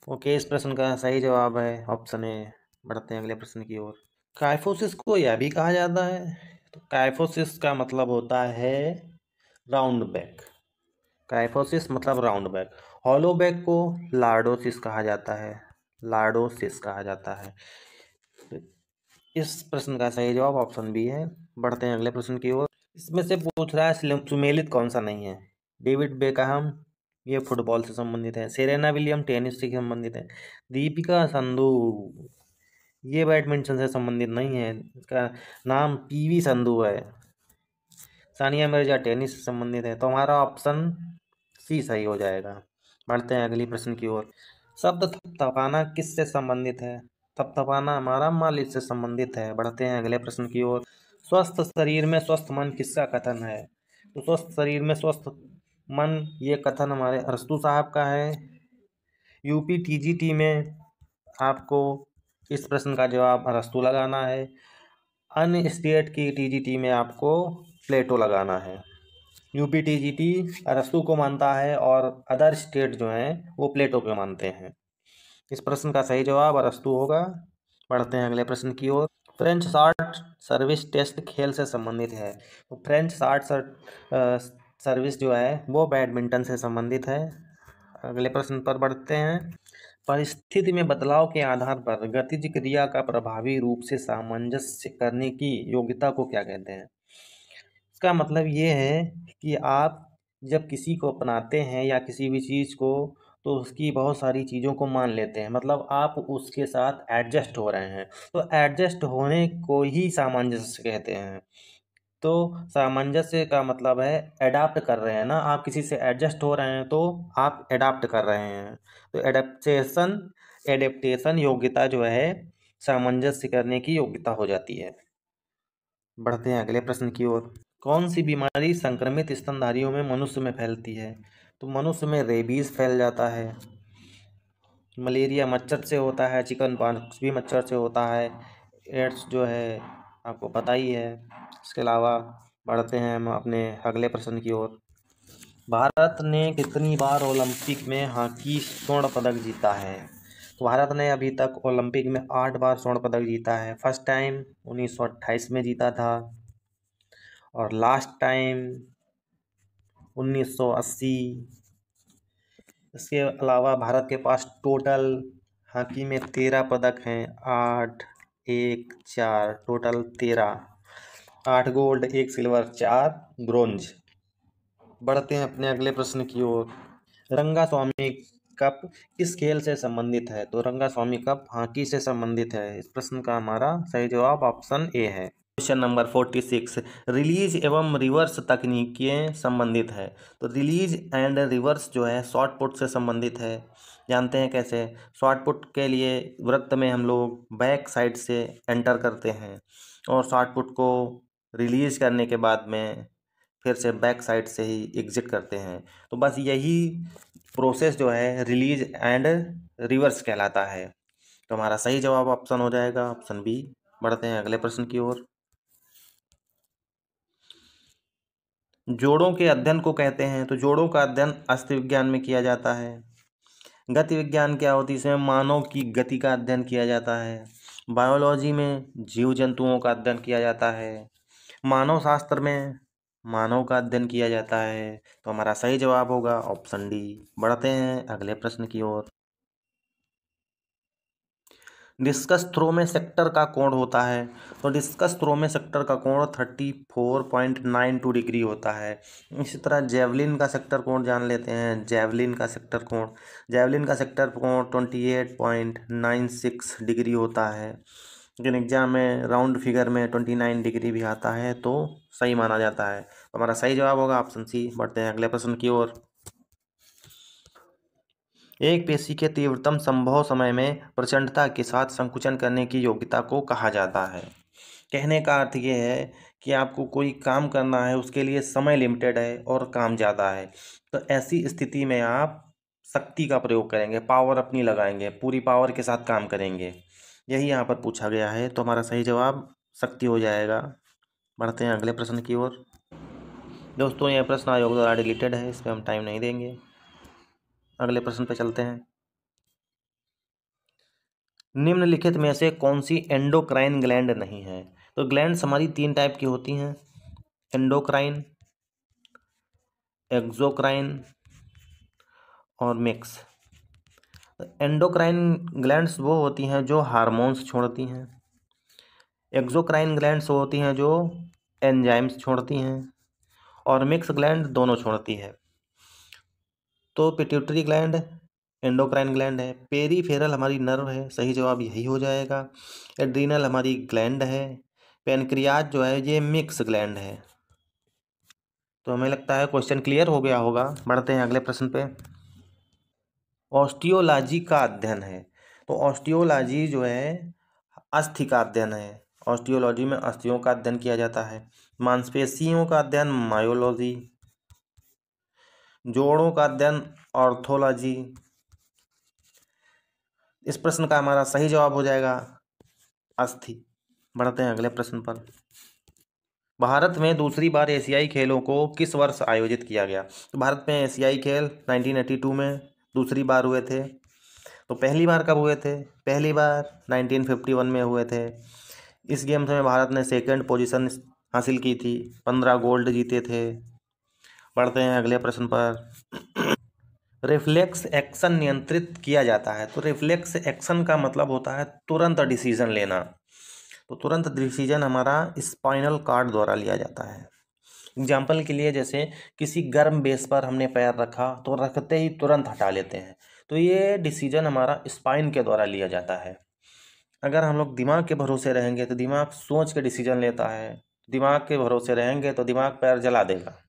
ओके, इस प्रश्न का सही जवाब है ऑप्शन ए। बढ़ते हैं अगले प्रश्न की ओर। काइफोसिस को यह भी कहा जाता है। तो काइफोसिस का मतलब होता है राउंड बैक। काइफोसिस मतलब राउंड बैक। हॉलो बैक को लार्डोसिस कहा जाता है। लार्डोसिस कहा जाता है। इस प्रश्न का सही जवाब ऑप्शन बी है। बढ़ते हैं अगले प्रश्न की ओर। इसमें से पूछ रहा है सुमेलित कौन सा नहीं है? डेविड बेकहम ये फुटबॉल से संबंधित है। सेरेना विलियम टेनिस से संबंधित है। दीपिका संधू ये बैडमिंटन से संबंधित नहीं है। इसका नाम PV संधू है। सानिया मिर्जा टेनिस से संबंधित है। तो हमारा ऑप्शन सी सही हो जाएगा। बढ़ते हैं अगली प्रश्न की ओर। शब्द थपथपाना किससे संबंधित है? थपथपाना हमारा मालिश से संबंधित है। बढ़ते हैं अगले प्रश्न की ओर। स्वस्थ शरीर में स्वस्थ मन किसका कथन है? तो स्वस्थ शरीर में स्वस्थ मन ये कथन हमारे अरस्तू साहब का है। UP TGT में आपको इस प्रश्न का जवाब अरस्तू लगाना है। अन्य स्टेट की TGT में आपको प्लेटो लगाना है। UP TGT अरस्तू को मानता है और अदर स्टेट जो हैं वो प्लेटो को मानते हैं। इस प्रश्न का सही जवाब अरस्तू होगा। बढ़ते हैं अगले प्रश्न की ओर। फ्रेंच शॉर्ट सर्विस टेस्ट खेल से संबंधित है। तो फ्रेंच शॉर्ट सर्विस जो है वो बैडमिंटन से संबंधित है। अगले प्रश्न पर बढ़ते हैं। परिस्थिति में बदलाव के आधार पर गतिज क्रिया का प्रभावी रूप से सामंजस्य करने की योग्यता को क्या कहते हैं? इसका मतलब ये है कि आप जब किसी को अपनाते हैं या किसी भी चीज़ को तो उसकी बहुत सारी चीज़ों को मान लेते हैं। मतलब आप उसके साथ एडजस्ट हो रहे हैं। तो एडजस्ट होने को ही सामंजस्य कहते हैं। तो सामंजस्य का मतलब है एडाप्ट कर रहे हैं ना। आप किसी से एडजस्ट हो रहे हैं तो आप एडाप्ट कर रहे हैं। तो एडेप्टेशन योग्यता जो है सामंजस्य करने की योग्यता हो जाती है। बढ़ते हैं अगले प्रश्न की ओर। कौन सी बीमारी संक्रमित स्तनधारियों में मनुष्य में फैलती है? तो मनुष्य में रेबीज फैल जाता है। मलेरिया मच्छर से होता है। चिकनपॉक्स भी मच्छर से होता है। एड्स जो है आपको पता ही है। इसके अलावा बढ़ते हैं हम अपने अगले प्रश्न की ओर। भारत ने कितनी बार ओलंपिक में हॉकी स्वर्ण पदक जीता है? तो भारत ने अभी तक ओलंपिक में 8 बार स्वर्ण पदक जीता है। फर्स्ट टाइम 1928 में जीता था और लास्ट टाइम 1980। इसके अलावा भारत के पास टोटल हॉकी में 13 पदक हैं। 8, 1, 4, टोटल 13। 8 gold, 1 silver, 4 bronze. बढ़ते हैं अपने अगले प्रश्न की ओर। रंगास्वामी कप किस खेल से संबंधित है? तो रंगास्वामी कप हॉकी से संबंधित है। इस प्रश्न का हमारा सही जवाब ऑप्शन ए है। क्वेश्चन नंबर 46, रिलीज एवं रिवर्स तकनीकें संबंधित है। तो रिलीज एंड रिवर्स जो है शॉर्ट पुट से संबंधित है। जानते हैं कैसे? शॉर्ट पुट के लिए वृत्त में हम लोग बैक साइड से एंटर करते हैं और शॉर्ट पुट को रिलीज करने के बाद में फिर से बैक साइड से ही एग्जिट करते हैं। तो बस यही प्रोसेस जो है रिलीज एंड रिवर्स कहलाता है। तो हमारा सही जवाब ऑप्शन हो जाएगा ऑप्शन बी। बढ़ते हैं अगले प्रश्न की ओर। जोड़ों के अध्ययन को कहते हैं। तो जोड़ों का अध्ययन अस्थि विज्ञान में किया जाता है। गति विज्ञान क्या होती है? इसमें मानव की गति का अध्ययन किया जाता है। बायोलॉजी में जीव जंतुओं का अध्ययन किया जाता है। मानव शास्त्र में मानव का अध्ययन किया जाता है। तो हमारा सही जवाब होगा ऑप्शन डी। बढ़ते हैं अगले प्रश्न की ओर। डिस्कस थ्रो में सेक्टर का कोण होता है। तो डिस्कस थ्रो में सेक्टर का कोण 34.92 डिग्री होता है। इसी तरह जेवलिन का सेक्टर कोण जान लेते हैं। जेवलिन का सेक्टर कोण 28.96 डिग्री होता है। लेकिन एग्जाम में राउंड फिगर में 29 डिग्री भी आता है तो सही माना जाता है। तो हमारा सही जवाब होगा ऑप्शन सी। बढ़ते हैं अगले प्रश्न की ओर। एक पेशी के तीव्रतम संभव समय में प्रचंडता के साथ संकुचन करने की योग्यता को कहा जाता है। कहने का अर्थ ये है कि आपको कोई काम करना है, उसके लिए समय लिमिटेड है और काम ज़्यादा है। तो ऐसी स्थिति में आप शक्ति का प्रयोग करेंगे, पावर अपनी लगाएंगे, पूरी पावर के साथ काम करेंगे। यही यहाँ पर पूछा गया है। तो हमारा सही जवाब शक्ति हो जाएगा। बढ़ते हैं अगले प्रश्न की ओर। दोस्तों यह प्रश्न आयोग द्वारा डिलीटेड है, इस पर हम टाइम नहीं देंगे। अगले प्रश्न पे चलते हैं। निम्नलिखित में से कौन सी एंडोक्राइन ग्लैंड नहीं है? तो ग्लैंड्स हमारी 3 टाइप की होती हैं। एंडोक्राइन, एक्सोक्राइन और मिक्स। एंडोक्राइन ग्लैंड्स वो होती हैं जो हार्मोन्स छोड़ती हैं। एक्सोक्राइन ग्लैंड्स वो होती हैं जो एंजाइम्स छोड़ती हैं और मिक्स ग्लैंड दोनों छोड़ती है। तो पिट्यूटरी ग्लैंड एंडोक्राइन ग्लैंड है। पेरीफेरल हमारी नर्व है, सही जवाब यही हो जाएगा। एड्रीनल हमारी ग्लैंड है। पेनक्रियाज जो है ये मिक्स ग्लैंड है। तो हमें लगता है क्वेश्चन क्लियर हो गया होगा। बढ़ते हैं अगले प्रश्न पे। ऑस्टियोलॉजी का अध्ययन है। तो ऑस्टियोलॉजी जो है अस्थि का अध्ययन है। ऑस्टियोलॉजी में अस्थियों का अध्ययन किया जाता है। मांसपेशियों का अध्ययन मायोलॉजी। जोड़ों का अध्ययन ऑर्थोलॉजी। इस प्रश्न का हमारा सही जवाब हो जाएगा अस्थि। बढ़ते हैं अगले प्रश्न पर। भारत में दूसरी बार एशियाई खेलों को किस वर्ष आयोजित किया गया? तो भारत में एशियाई खेल 1982 में दूसरी बार हुए थे। तो पहली बार कब हुए थे? पहली बार 1951 में हुए थे। इस गेम्स में भारत ने सेकंड पोजीशन हासिल की थी, 15 गोल्ड जीते थे। बढ़ते हैं अगले प्रश्न पर। रिफ्लेक्स एक्शन नियंत्रित किया जाता है। तो रिफ्लेक्स एक्शन का मतलब होता है तुरंत डिसीजन लेना। तो तुरंत डिसीजन हमारा स्पाइनल कार्ड द्वारा लिया जाता है। एग्जाम्पल के लिए जैसे किसी गर्म बेस पर हमने पैर रखा तो रखते ही तुरंत हटा लेते हैं। तो ये डिसीजन हमारा स्पाइन के द्वारा लिया जाता है। अगर हम लोग दिमाग के भरोसे रहेंगे तो दिमाग सोच के डिसीजन लेता है। दिमाग के भरोसे रहेंगे तो दिमाग पैर जला देगा।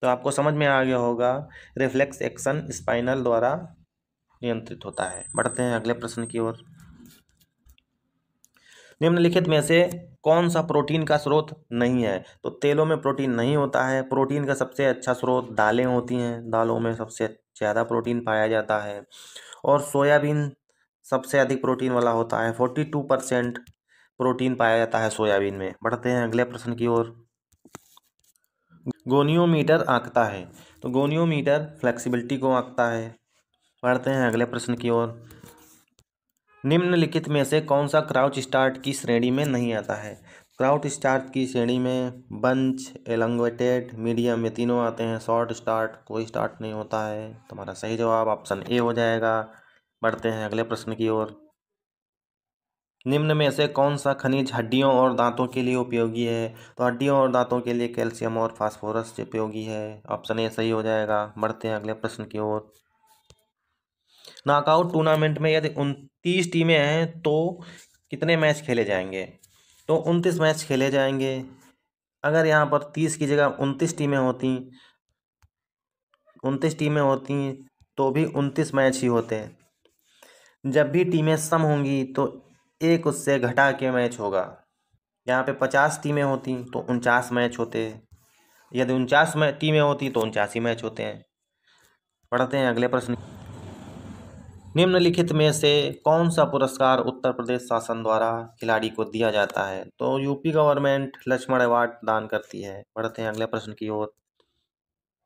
तो आपको समझ में आ गया होगा रिफ्लेक्स एक्शन स्पाइनल द्वारा नियंत्रित होता है। बढ़ते हैं अगले प्रश्न की ओर। निम्नलिखित में से कौन सा प्रोटीन का स्रोत नहीं है? तो तेलों में प्रोटीन नहीं होता है। प्रोटीन का सबसे अच्छा स्रोत दालें होती हैं, दालों में सबसे ज़्यादा प्रोटीन पाया जाता है। और सोयाबीन सबसे अधिक प्रोटीन वाला होता है, 42% प्रोटीन पाया जाता है सोयाबीन में। बढ़ते हैं अगले प्रश्न की ओर। गोनियोमीटर आंकता है। तो गोनियोमीटर फ्लेक्सिबिलिटी को आंकता है। बढ़ते हैं अगले प्रश्न की ओर। निम्नलिखित में से कौन सा क्राउच स्टार्ट की श्रेणी में नहीं आता है? क्राउच स्टार्ट की श्रेणी में बंच, एलंगेटेड, मीडियम, ये तीनों आते हैं। शॉर्ट स्टार्ट कोई स्टार्ट नहीं होता है। तुम्हारा सही जवाब ऑप्शन ए हो जाएगा। बढ़ते हैं अगले प्रश्न की ओर। निम्न में से कौन सा खनिज हड्डियों और दांतों के लिए उपयोगी है? तो हड्डियों और दांतों के लिए कैल्शियम और फास्फोरस उपयोगी है। ऑप्शन ए सही हो जाएगा। बढ़ते हैं अगले प्रश्न की ओर। नॉकआउट टूर्नामेंट में यदि 29 टीमें हैं तो कितने मैच खेले जाएंगे? तो 29 मैच खेले जाएंगे। अगर यहाँ पर 30 की जगह 29 टीमें होती तो भी 29 मैच ही होते हैं। जब भी टीमें सम होंगी तो एक उससे घटा के मैच होगा। यहाँ पे 50 टीमें होती तो 49 मैच होते। यदि 49 में टीमें होती तो 49 ही मैच होते हैं। पढ़ते हैं अगले प्रश्न। निम्नलिखित में से कौन सा पुरस्कार उत्तर प्रदेश शासन द्वारा खिलाड़ी को दिया जाता है? तो यूपी गवर्नमेंट लक्ष्मण अवार्ड दान करती है। बढ़ते हैं अगले प्रश्न की ओर।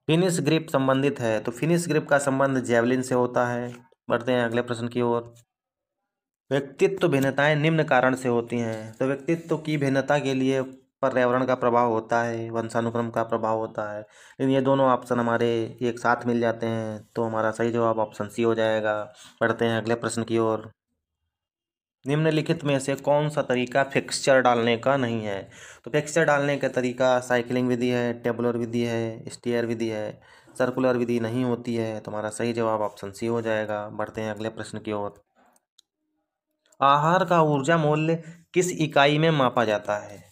फिनिश ग्रिप संबंधित है तो फिनिश ग्रिप का संबंध जेवलिन से होता है। बढ़ते हैं अगले प्रश्न की ओर। व्यक्तित्व भिन्नताएं निम्न कारण से होती हैं। तो व्यक्तित्व की भिन्नता के लिए पर्यावरण का प्रभाव होता है, वंशानुक्रम का प्रभाव होता है। लेकिन ये दोनों ऑप्शन हमारे एक साथ मिल जाते हैं तो हमारा सही जवाब ऑप्शन सी हो जाएगा। बढ़ते हैं अगले प्रश्न की ओर। निम्नलिखित में से कौन सा तरीका फिक्सचर डालने का नहीं है? तो फिक्सचर डालने का तरीका साइकिलिंग विधि है, टेबुलर विधि है, स्टेयर विधि है, सर्कुलर विधि नहीं होती है। तुम्हारा सही जवाब ऑप्शन सी हो जाएगा। बढ़ते हैं अगले प्रश्न की ओर। आहार का ऊर्जा मूल्य किस इकाई में मापा जाता है?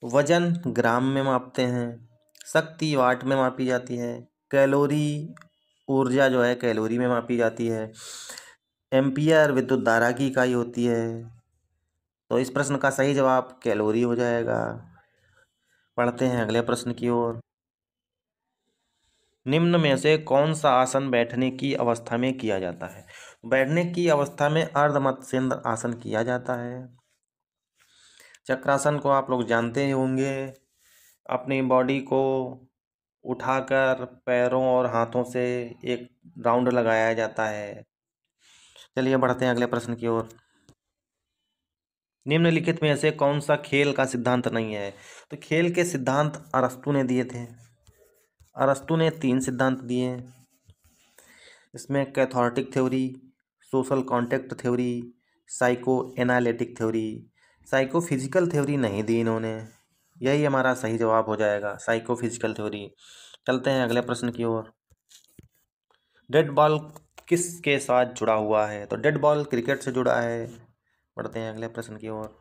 वजन ग्राम में मापते हैं, शक्ति वाट में मापी जाती है, कैलोरी ऊर्जा जो है कैलोरी में मापी जाती है, एम्पियर विद्युत धारा की इकाई होती है। तो इस प्रश्न का सही जवाब कैलोरी हो जाएगा। पढ़ते हैं अगले प्रश्न की ओर। निम्न में से कौन सा आसन बैठने की अवस्था में किया जाता है? बैठने की अवस्था में अर्ध मत्स्येंद्र आसन किया जाता है। चक्रासन को आप लोग जानते ही होंगे। अपनी बॉडी को उठाकर पैरों और हाथों से एक राउंड लगाया जाता है। चलिए बढ़ते हैं अगले प्रश्न की ओर। निम्नलिखित में से कौन सा खेल का सिद्धांत नहीं है? तो खेल के सिद्धांत अरस्तु ने दिए थे। अरस्तु ने 3 सिद्धांत दिए। इसमें cathartic theory, social contact theory, psycho analytic theory. Psycho physical theory नहीं दी इन्होंने। यही हमारा सही जवाब हो जाएगा, साइको फिजिकल थ्योरी। चलते हैं अगले प्रश्न की ओर। डेड बॉल किसके साथ जुड़ा हुआ है? तो डेड बॉल क्रिकेट से जुड़ा है। बढ़ते हैं अगले प्रश्न की ओर।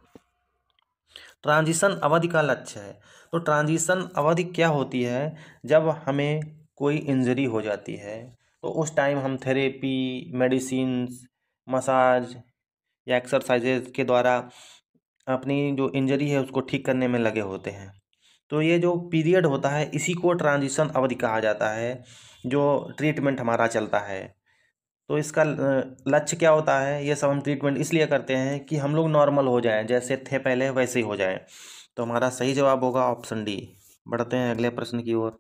ट्रांजिशन अवधि का लक्ष्य है। तो ट्रांजिशन अवधि क्या होती है? जब हमें कोई इंजरी हो जाती है तो उस टाइम हम थेरेपी, मेडिसिन्स, मसाज या एक्सरसाइजेज के द्वारा अपनी जो इंजरी है उसको ठीक करने में लगे होते हैं। तो ये जो पीरियड होता है इसी को ट्रांजिशन अवधि कहा जाता है, जो ट्रीटमेंट हमारा चलता है। तो इसका लक्ष्य क्या होता है? ये सब हम ट्रीटमेंट इसलिए करते हैं कि हम लोग नॉर्मल हो जाएं, जैसे थे पहले वैसे ही हो जाएं। तो हमारा सही जवाब होगा ऑप्शन डी। बढ़ते हैं अगले प्रश्न की ओर।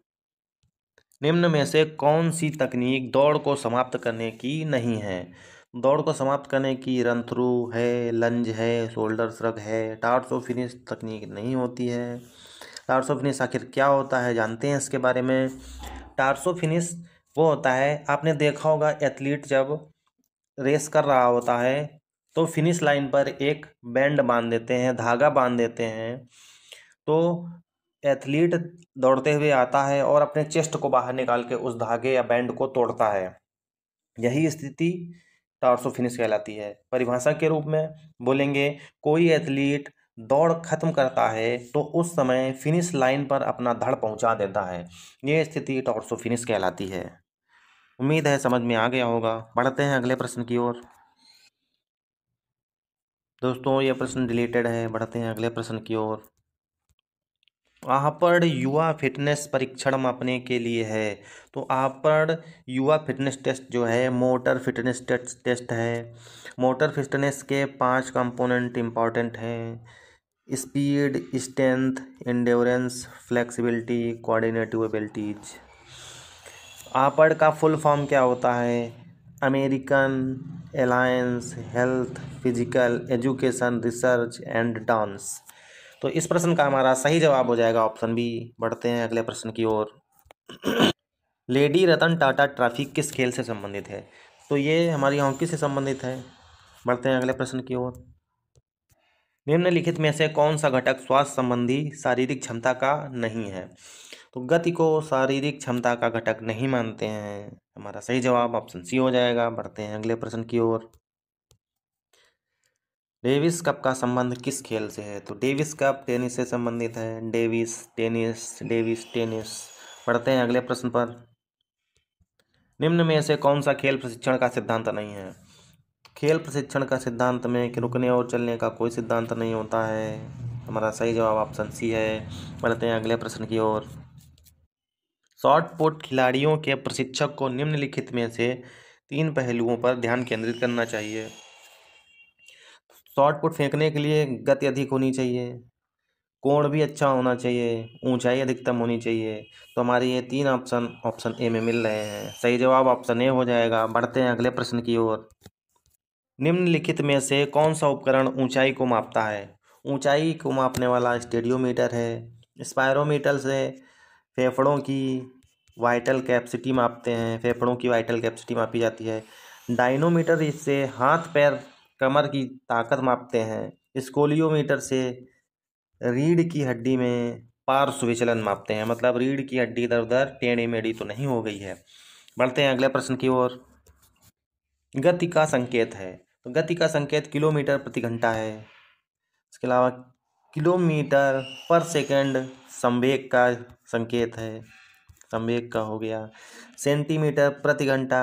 निम्न में से कौन सी तकनीक दौड़ को समाप्त करने की नहीं है? दौड़ को समाप्त करने की रन थ्रू है, लंज है, शोल्डर श्रग है, टार्स ऑफ फिनिश तकनीक नहीं होती है। टार्स ऑफ फिनिश आखिर क्या होता है जानते हैं इसके बारे में? टार्स ऑफ फिनिश वो होता है, आपने देखा होगा एथलीट जब रेस कर रहा होता है तो फिनिश लाइन पर एक बैंड बांध देते हैं, धागा बांध देते हैं। तो एथलीट दौड़ते हुए आता है और अपने चेस्ट को बाहर निकाल के उस धागे या बैंड को तोड़ता है। यही स्थिति टार्सो फिनिश कहलाती है। परिभाषा के रूप में बोलेंगे, कोई एथलीट दौड़ खत्म करता है तो उस समय फिनिश लाइन पर अपना धड़ पहुंचा देता है। ये स्थिति टार्सो फिनिश कहलाती है। उम्मीद है समझ में आ गया होगा। बढ़ते हैं अगले प्रश्न की ओर। दोस्तों ये प्रश्न डिलीटेड है। बढ़ते हैं अगले प्रश्न की ओर। आहपड़ युवा फिटनेस परीक्षण मापने के लिए है। तो आहपड़ युवा फिटनेस टेस्ट जो है मोटर फिटनेस टेस्ट है। मोटर फिटनेस के 5 कंपोनेंट इम्पॉर्टेंट हैं: speed, strength, endurance, flexibility, coordinative abilities. आहपड़ का फुल फॉर्म क्या होता है? American alliance health physical education research and dance. तो इस प्रश्न का हमारा सही जवाब हो जाएगा ऑप्शन बी। बढ़ते हैं अगले प्रश्न की ओर। लेडी रतन टाटा ट्रॉफी किस खेल से संबंधित है? तो ये हमारी हॉकी से संबंधित है। बढ़ते हैं अगले प्रश्न की ओर। निम्नलिखित में से कौन सा घटक स्वास्थ्य संबंधी शारीरिक क्षमता का नहीं है? तो गति को शारीरिक क्षमता का घटक नहीं मानते हैं। हमारा सही जवाब ऑप्शन सी हो जाएगा। बढ़ते हैं अगले प्रश्न की ओर। डेविस कप का संबंध किस खेल से है? तो डेविस कप टेनिस से संबंधित है। Davis tennis, Davis tennis. बढ़ते हैं अगले प्रश्न पर। निम्न में से कौन सा खेल प्रशिक्षण का सिद्धांत नहीं है? खेल प्रशिक्षण का सिद्धांत में कि रुकने और चलने का कोई सिद्धांत नहीं होता है। हमारा सही जवाब ऑप्शन सी है। बढ़ते हैं अगले प्रश्न की ओर। शॉट पुट खिलाड़ियों के प्रशिक्षक को निम्नलिखित में से 3 पहलुओं पर ध्यान केंद्रित करना चाहिए। शॉट पुट फेंकने के लिए गति अधिक होनी चाहिए, कोण भी अच्छा होना चाहिए, ऊंचाई अधिकतम होनी चाहिए। तो हमारे ये 3 ऑप्शन ऑप्शन ए में मिल रहे हैं। सही जवाब ऑप्शन ए हो जाएगा। बढ़ते हैं अगले प्रश्न की ओर। निम्नलिखित में से कौन सा उपकरण ऊंचाई को मापता है? ऊंचाई को मापने वाला स्टेडियोमीटर है। स्पायरोमीटर से फेफड़ों की वाइटल कैपेसिटी मापते हैं, फेफड़ों की वाइटल कैपेसिटी मापी जाती है। डायनोमीटर इससे हाथ पैर कमर की ताकत मापते हैं। स्कोलियोमीटर से रीढ़ की हड्डी में पार्श्व विचलन मापते हैं, मतलब रीढ़ की हड्डी इधर उधर टेढ़ी मेढ़ी तो नहीं हो गई है। बढ़ते हैं अगले प्रश्न की ओर। गति का संकेत है, तो गति का संकेत किलोमीटर प्रति घंटा है। इसके अलावा किलोमीटर पर सेकंड संवेग का संकेत है, संवेग का हो गया। सेंटीमीटर प्रति घंटा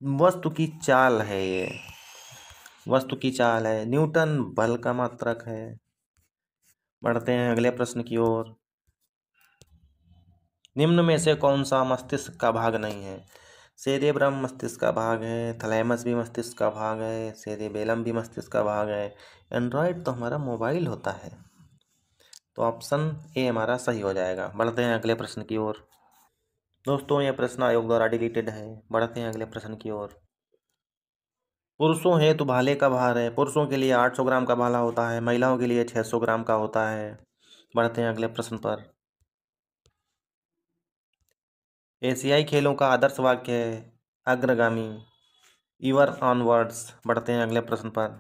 वस्तु की चाल है, ये वस्तु की चाल है। न्यूटन बल का मात्रक है। बढ़ते हैं अगले प्रश्न की ओर। निम्न में से कौन सा मस्तिष्क का भाग नहीं है? सेरेब्रम मस्तिष्क का भाग है, थैलेमस भी मस्तिष्क का भाग है, सेरेबेलम भी मस्तिष्क का भाग है। एंड्रॉयड तो हमारा मोबाइल होता है। तो ऑप्शन ए हमारा सही हो जाएगा। बढ़ते हैं अगले प्रश्न की ओर। दोस्तों यह प्रश्न आयोग द्वारा डिलीटेड है। बढ़ते हैं अगले प्रश्न की ओर। पुरुषों हेतु भाले का भार है, पुरुषों के लिए 800 ग्राम का भाला होता है, महिलाओं के लिए 600 ग्राम का होता है। बढ़ते हैं अगले प्रश्न पर। एशियाई खेलों का आदर्श वाक्य है अग्रगामी, ईवर ऑनवर्ड्स। बढ़ते हैं अगले प्रश्न पर।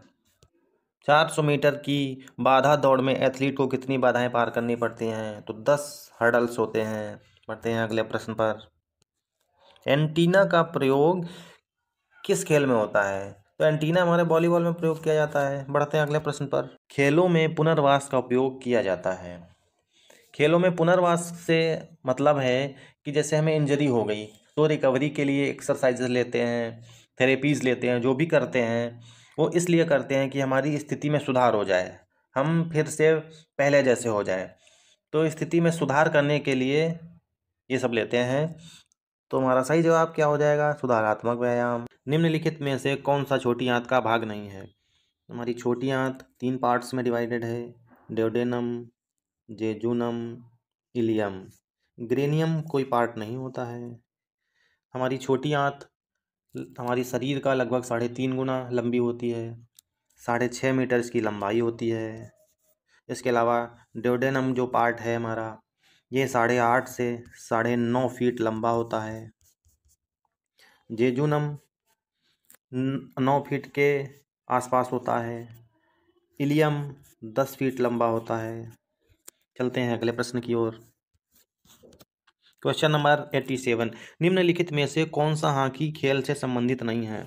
400 मीटर की बाधा दौड़ में एथलीट को कितनी बाधाएं पार करनी पड़ती हैं? तो 10 हर्डल्स होते हैं। बढ़ते हैं अगले प्रश्न पर। एंटीना का प्रयोग किस खेल में होता है? तो एंटीना हमारे वॉलीबॉल में प्रयोग किया जाता है। बढ़ते हैं अगले प्रश्न पर। खेलों में पुनर्वास का उपयोग किया जाता है। खेलों में पुनर्वास से मतलब है कि जैसे हमें इंजरी हो गई तो रिकवरी के लिए एक्सरसाइजेज लेते हैं, थेरेपीज़ लेते हैं, जो भी करते हैं वो इसलिए करते हैं कि हमारी स्थिति में सुधार हो जाए, हम फिर से पहले जैसे हो जाए। तो स्थिति में सुधार करने के लिए ये सब लेते हैं। तो हमारा सही जवाब क्या हो जाएगा? सुधारात्मक व्यायाम। निम्नलिखित में से कौन सा छोटी आंत का भाग नहीं है? हमारी छोटी आंत 3 पार्ट्स में डिवाइडेड है, ड्योडेनम, जेजुनम, इलियम। ग्रेनियम कोई पार्ट नहीं होता है। हमारी छोटी आंत हमारी शरीर का लगभग 3.5 गुना लंबी होती है, 6.5 मीटर इसकी लंबाई होती है। इसके अलावा ड्योडेनम जो पार्ट है हमारा, ये 8.5 से 9.5 फीट लंबा होता है। जेजुनम 9 फीट के आसपास होता है। इलियम 10 फीट लंबा होता है। चलते हैं अगले प्रश्न की ओर। Question number 87। निम्नलिखित में से कौन सा हॉकी खेल से संबंधित नहीं है?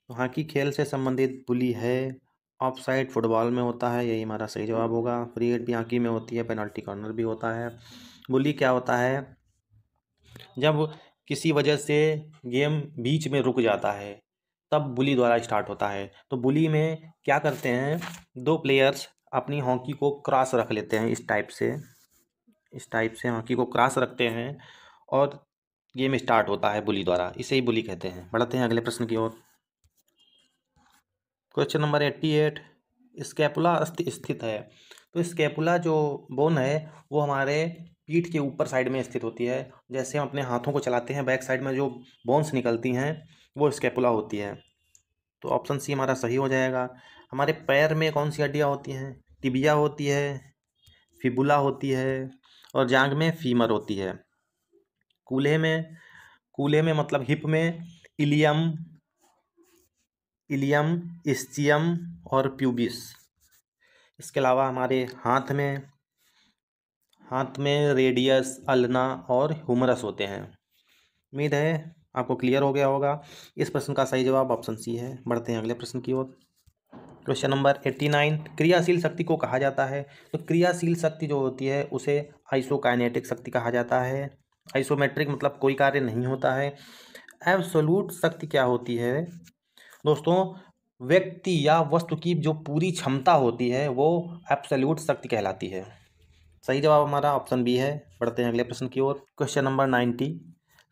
तो हॉकी खेल से संबंधित बुली है, ऑफ साइड फुटबॉल में होता है, यही हमारा सही जवाब होगा। फ्री हिट भी हॉकी में होती है, पेनल्टी कॉर्नर भी होता है। बुली क्या होता है? जब किसी वजह से गेम बीच में रुक जाता है तब बुली द्वारा स्टार्ट होता है। तो बुली में क्या करते हैं, 2 प्लेयर्स अपनी हॉकी को क्रॉस रख लेते हैं, इस टाइप से हॉकी को क्रॉस रखते हैं और गेम स्टार्ट होता है बुली द्वारा, इसे ही बुली कहते हैं। बढ़ते हैं अगले प्रश्न की ओर। Question number 88। स्कैपुला स्थित है, तो स्कैपुला जो बोन है वो हमारे पीठ के ऊपर साइड में स्थित होती है। जैसे हम अपने हाथों को चलाते हैं, बैक साइड में जो बोन्स निकलती हैं वो स्कैपुला होती है। तो ऑप्शन सी हमारा सही हो जाएगा। हमारे पैर में कौन सी हड्डियाँ होती हैं? टिबिया होती है, फिबुला होती है, और जांघ में फीमर होती है। कूल्हे में मतलब हिप में इलियम, इस्चियम और प्यूबिस। इसके अलावा हमारे हाथ में रेडियस, अल्ना और ह्यूमरस होते हैं। उम्मीद है आपको क्लियर हो गया होगा। इस प्रश्न का सही जवाब ऑप्शन सी है। बढ़ते हैं अगले प्रश्न की ओर। क्वेश्चन नंबर 89, क्रियाशील शक्ति को कहा जाता है? तो क्रियाशील शक्ति जो होती है उसे आइसोकाइनेटिक शक्ति कहा जाता है। आइसोमेट्रिक मतलब कोई कार्य नहीं होता है। एब्सोल्यूट शक्ति क्या होती है दोस्तों? व्यक्ति या वस्तु की जो पूरी क्षमता होती है वो एब्सोल्यूट शक्ति कहलाती है। सही जवाब हमारा ऑप्शन बी है। बढ़ते हैं अगले प्रश्न की ओर। क्वेश्चन नंबर 90,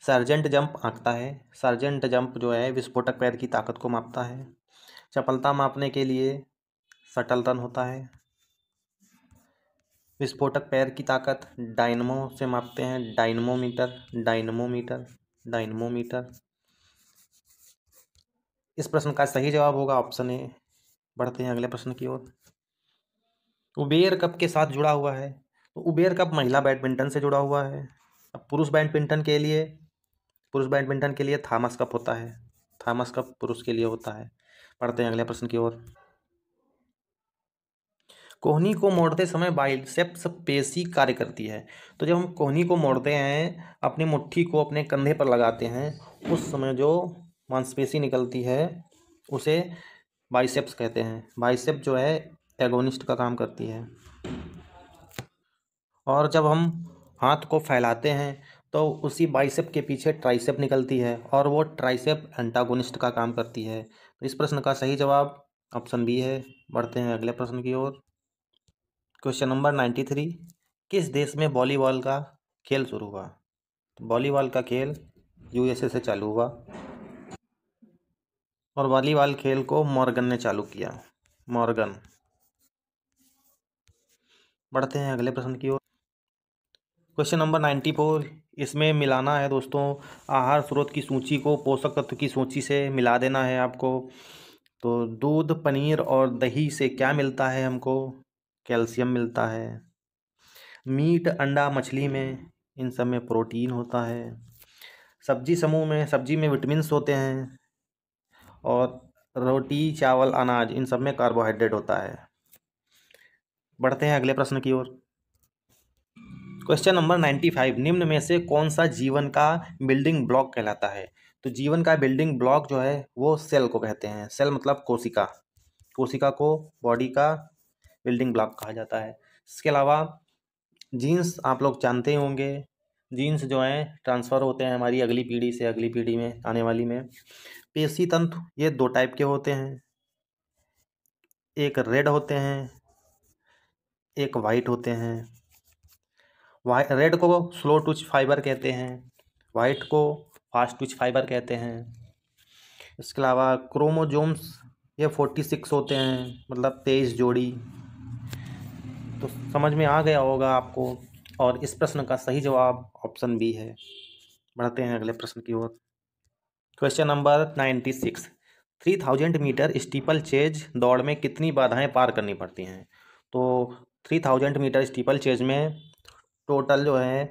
सर्जेंट जंप आंकता है। सर्जेंट जंप जो है विस्फोटक पैर की ताकत को मापता है। चपलता मापने के लिए शटल रन होता है। विस्फोटक पैर की ताकत डायनमो से मापते हैं। डायनमोमीटर। इस प्रश्न का सही जवाब होगा ऑप्शन ए। बढ़ते हैं अगले प्रश्न की ओर। उबेर कप के साथ जुड़ा हुआ है? तो उबेर कप महिला बैडमिंटन से जुड़ा हुआ है। अब पुरुष बैडमिंटन के लिए थॉमस कप होता है। थॉमस कप पुरुष के लिए होता है। बढ़ते हैं अगले प्रश्न की ओर। कोहनी को मोड़ते समय बाइसेप्स पेशी कार्य करती है। तो जब हम कोहनी को मोड़ते हैं, अपनी मुट्ठी को अपने कंधे पर लगाते हैं, उस समय जो मांसपेशी निकलती है उसे बाइसेप्स कहते हैं। बाइसेप जो है एगोनिस्ट का काम करती है। और जब हम हाथ को फैलाते हैं तो उसी बाइसेप के पीछे ट्राइसेप निकलती है और वो ट्राइसेप एंटागोनिस्ट का काम करती है। तो इस प्रश्न का सही जवाब ऑप्शन बी है। बढ़ते हैं अगले प्रश्न की ओर। क्वेश्चन नंबर 93, किस देश में वॉलीबॉल का खेल शुरू हुआ? तो वॉलीबॉल का खेल यूएसए से चालू हुआ और वॉलीबॉल खेल को मॉर्गन ने चालू किया। मॉर्गन। बढ़ते हैं अगले प्रश्न की ओर। क्वेश्चन नंबर 94, इसमें मिलाना है दोस्तों आहार स्रोत की सूची को पोषक तत्व की सूची से मिला देना है आपको। तो दूध, पनीर और दही से क्या मिलता है हमको? कैल्शियम मिलता है। मीट, अंडा, मछली में इन सब में प्रोटीन होता है। सब्जी में विटामिन्स होते हैं। और रोटी, चावल, अनाज इन सब में कार्बोहाइड्रेट होता है। बढ़ते हैं अगले प्रश्न की ओर। क्वेश्चन नंबर 95, निम्न में से कौन सा जीवन का बिल्डिंग ब्लॉक कहलाता है? तो जीवन का बिल्डिंग ब्लॉक जो है वो सेल को कहते हैं। सेल मतलब कोशिका। कोशिका को बॉडी का बिल्डिंग ब्लॉक कहा जाता है। इसके अलावा जीन्स आप लोग जानते ही होंगे। जीन्स जो हैं ट्रांसफ़र होते हैं हमारी अगली पीढ़ी से अगली पीढ़ी में, आने वाली में। पेशी तंतु ये दो टाइप के होते हैं, एक रेड होते हैं, एक वाइट होते हैं। रेड को स्लो ट्विच फाइबर कहते हैं, वाइट को फास्ट ट्विच फाइबर कहते हैं। इसके अलावा क्रोमोजोम्स ये 46 होते हैं, मतलब 23 जोड़ी। तो समझ में आ गया होगा आपको। और इस प्रश्न का सही जवाब ऑप्शन बी है। बढ़ते हैं अगले प्रश्न की ओर। Question number 96, 3000 metre steeplechase दौड़ में कितनी बाधाएं पार करनी पड़ती हैं? तो 3000 मीटर स्टीपल चेज में टोटल जो है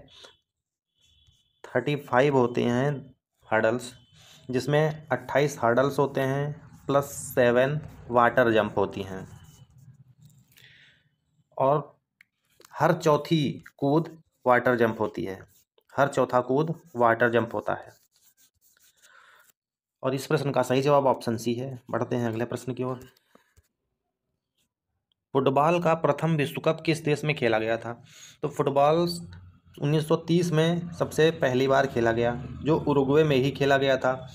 35 होते हैं हर्डल्स, जिसमें 28 हर्डल्स होते हैं प्लस 7 वाटर जंप होती हैं। और हर चौथी कूद वाटर जंप होती है। हर चौथा कूद वाटर जंप होता है। और इस प्रश्न का सही जवाब ऑप्शन सी है। बढ़ते हैं अगले प्रश्न की ओर। फुटबॉल का प्रथम विश्व कप किस देश में खेला गया था? तो फुटबॉल 1930 में सबसे पहली बार खेला गया, जो उरुग्वे में ही खेला गया था।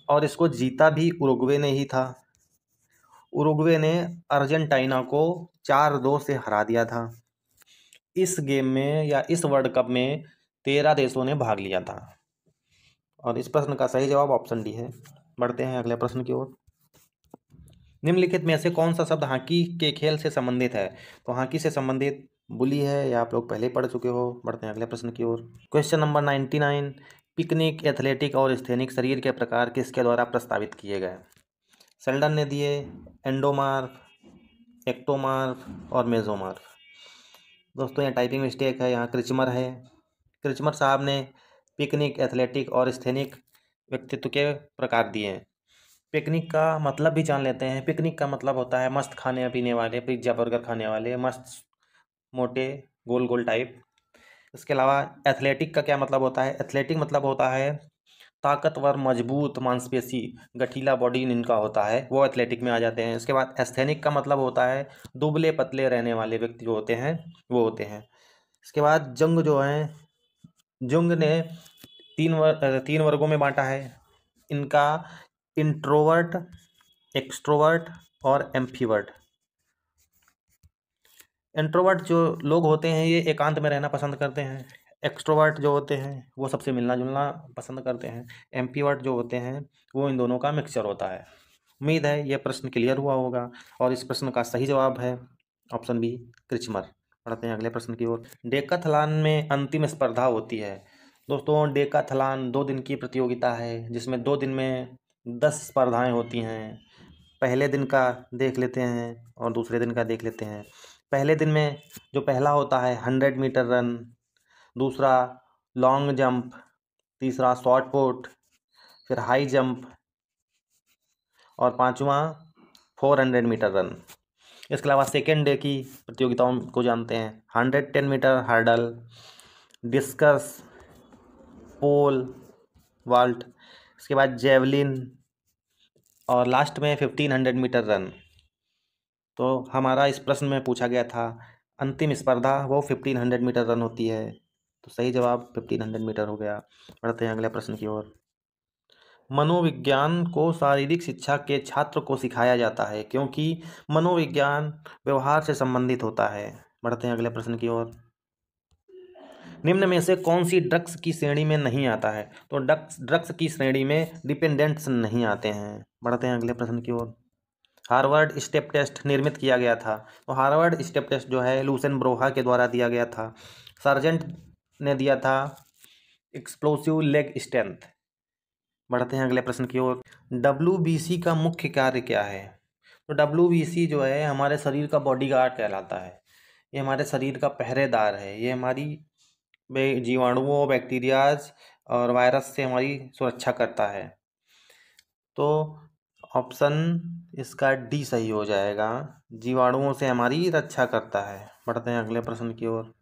और इसको जीता भी उरुग्वे ने ही था। उरुग्वे ने अर्जेंटीना को 4-2 से हरा दिया था। इस गेम में या इस वर्ल्ड कप में 13 देशों ने भाग लिया था। और इस प्रश्न का सही जवाब ऑप्शन डी है। बढ़ते हैं अगले प्रश्न की ओर। निम्नलिखित में से कौन सा शब्द हॉकी के खेल से संबंधित है? तो हॉकी से संबंधित बुली है, या आप लोग पहले पढ़ चुके हो। बढ़ते हैं अगले प्रश्न की ओर। क्वेश्चन नंबर 99, पिकनिक, एथलेटिक और स्थैनिक शरीर के प्रकार किसके द्वारा प्रस्तावित किए गए? शेल्डन ने दिए एंडोमार्फ, एक्टोमार्फ और मेसोमार्फ। दोस्तों यहाँ टाइपिंग मिस्टेक है, यहाँ क्रिचमर है। क्रिचमर साहब ने पिकनिक, एथलेटिक और स्थैनिक व्यक्तित्व के प्रकार दिए हैं। पिकनिक का मतलब भी जान लेते हैं। पिकनिक का मतलब होता है मस्त खाने पीने वाले, पिज्जा बर्गर खाने वाले, मस्त मोटे गोल गोल टाइप। इसके अलावा एथलेटिक का क्या मतलब होता है? एथलेटिक मतलब होता है ताकतवर, मजबूत मांसपेशी, गठीला बॉडी इनका होता है, वो एथलेटिक में आ जाते हैं। इसके बाद एस्थेनिक का मतलब होता है दुबले पतले रहने वाले व्यक्ति जो होते हैं वो होते हैं। इसके बाद जंग जो है, जुंग ने तीन वर्गों में बांटा है इनका, इंट्रोवर्ट, एक्सट्रोवर्ट और एम्फीवर्ट। इंट्रोवर्ट जो लोग होते हैं ये एकांत में रहना पसंद करते हैं। एक्सट्रोवर्ट जो होते हैं वो सबसे मिलना जुलना पसंद करते हैं। एम्पीवर्ट जो होते हैं वो इन दोनों का मिक्सचर होता है। उम्मीद है ये प्रश्न क्लियर हुआ होगा और इस प्रश्न का सही जवाब है ऑप्शन बी, क्रिचमर। पढ़ते हैं अगले प्रश्न की ओर। डेकाथलॉन में अंतिम स्पर्धा होती है। दोस्तों डेकाथलॉन 2 दिन की प्रतियोगिता है जिसमें 2 दिन में 10 स्पर्धाएं होती हैं। पहले दिन का देख लेते हैं और दूसरे दिन का देख लेते हैं। पहले दिन में जो पहला होता है 100 मीटर रन, दूसरा लॉन्ग जंप, तीसरा शॉट पुट, फिर हाई जंप और पांचवा 400 मीटर रन। इसके अलावा सेकेंड डे की प्रतियोगिताओं को जानते हैं। 110 metre hurdle, discus, pole vault, इसके बाद जेवलिन और लास्ट में 1500 मीटर रन। तो हमारा इस प्रश्न में पूछा गया था अंतिम स्पर्धा वो 1500 मीटर रन होती है, तो सही जवाब 1500 मीटर हो गया। बढ़ते हैं अगले प्रश्न की ओर। मनोविज्ञान को शारीरिक शिक्षा के छात्र को सिखाया जाता है क्योंकि मनोविज्ञान व्यवहार से संबंधित होता है। बढ़ते हैं अगले प्रश्न की ओर। निम्न में से कौन सी ड्रग्स की श्रेणी में नहीं आता है? तो ड्रग्स की श्रेणी में डिपेंडेंट्स नहीं आते हैं। बढ़ते हैं अगले प्रश्न की ओर। हार्वर्ड स्टेप टेस्ट निर्मित किया गया था। तो हार्वर्ड स्टेप टेस्ट जो है लुसेन ब्रोहा के द्वारा दिया गया था। सार्जेंट ने दिया था एक्सप्लोसिव लेग स्ट्रेंथ। बढ़ते हैं अगले प्रश्न की ओर। WBC का मुख्य कार्य क्या है? तो WBC जो है हमारे शरीर का बॉडीगार्ड कहलाता है। ये हमारे शरीर का पहरेदार है। ये हमारी जीवाणुओं, बैक्टीरियाज और वायरस से हमारी सुरक्षा करता है। तो ऑप्शन इसका डी सही हो जाएगा, जीवाणुओं से हमारी रक्षा करता है। बढ़ते हैं अगले प्रश्न की ओर।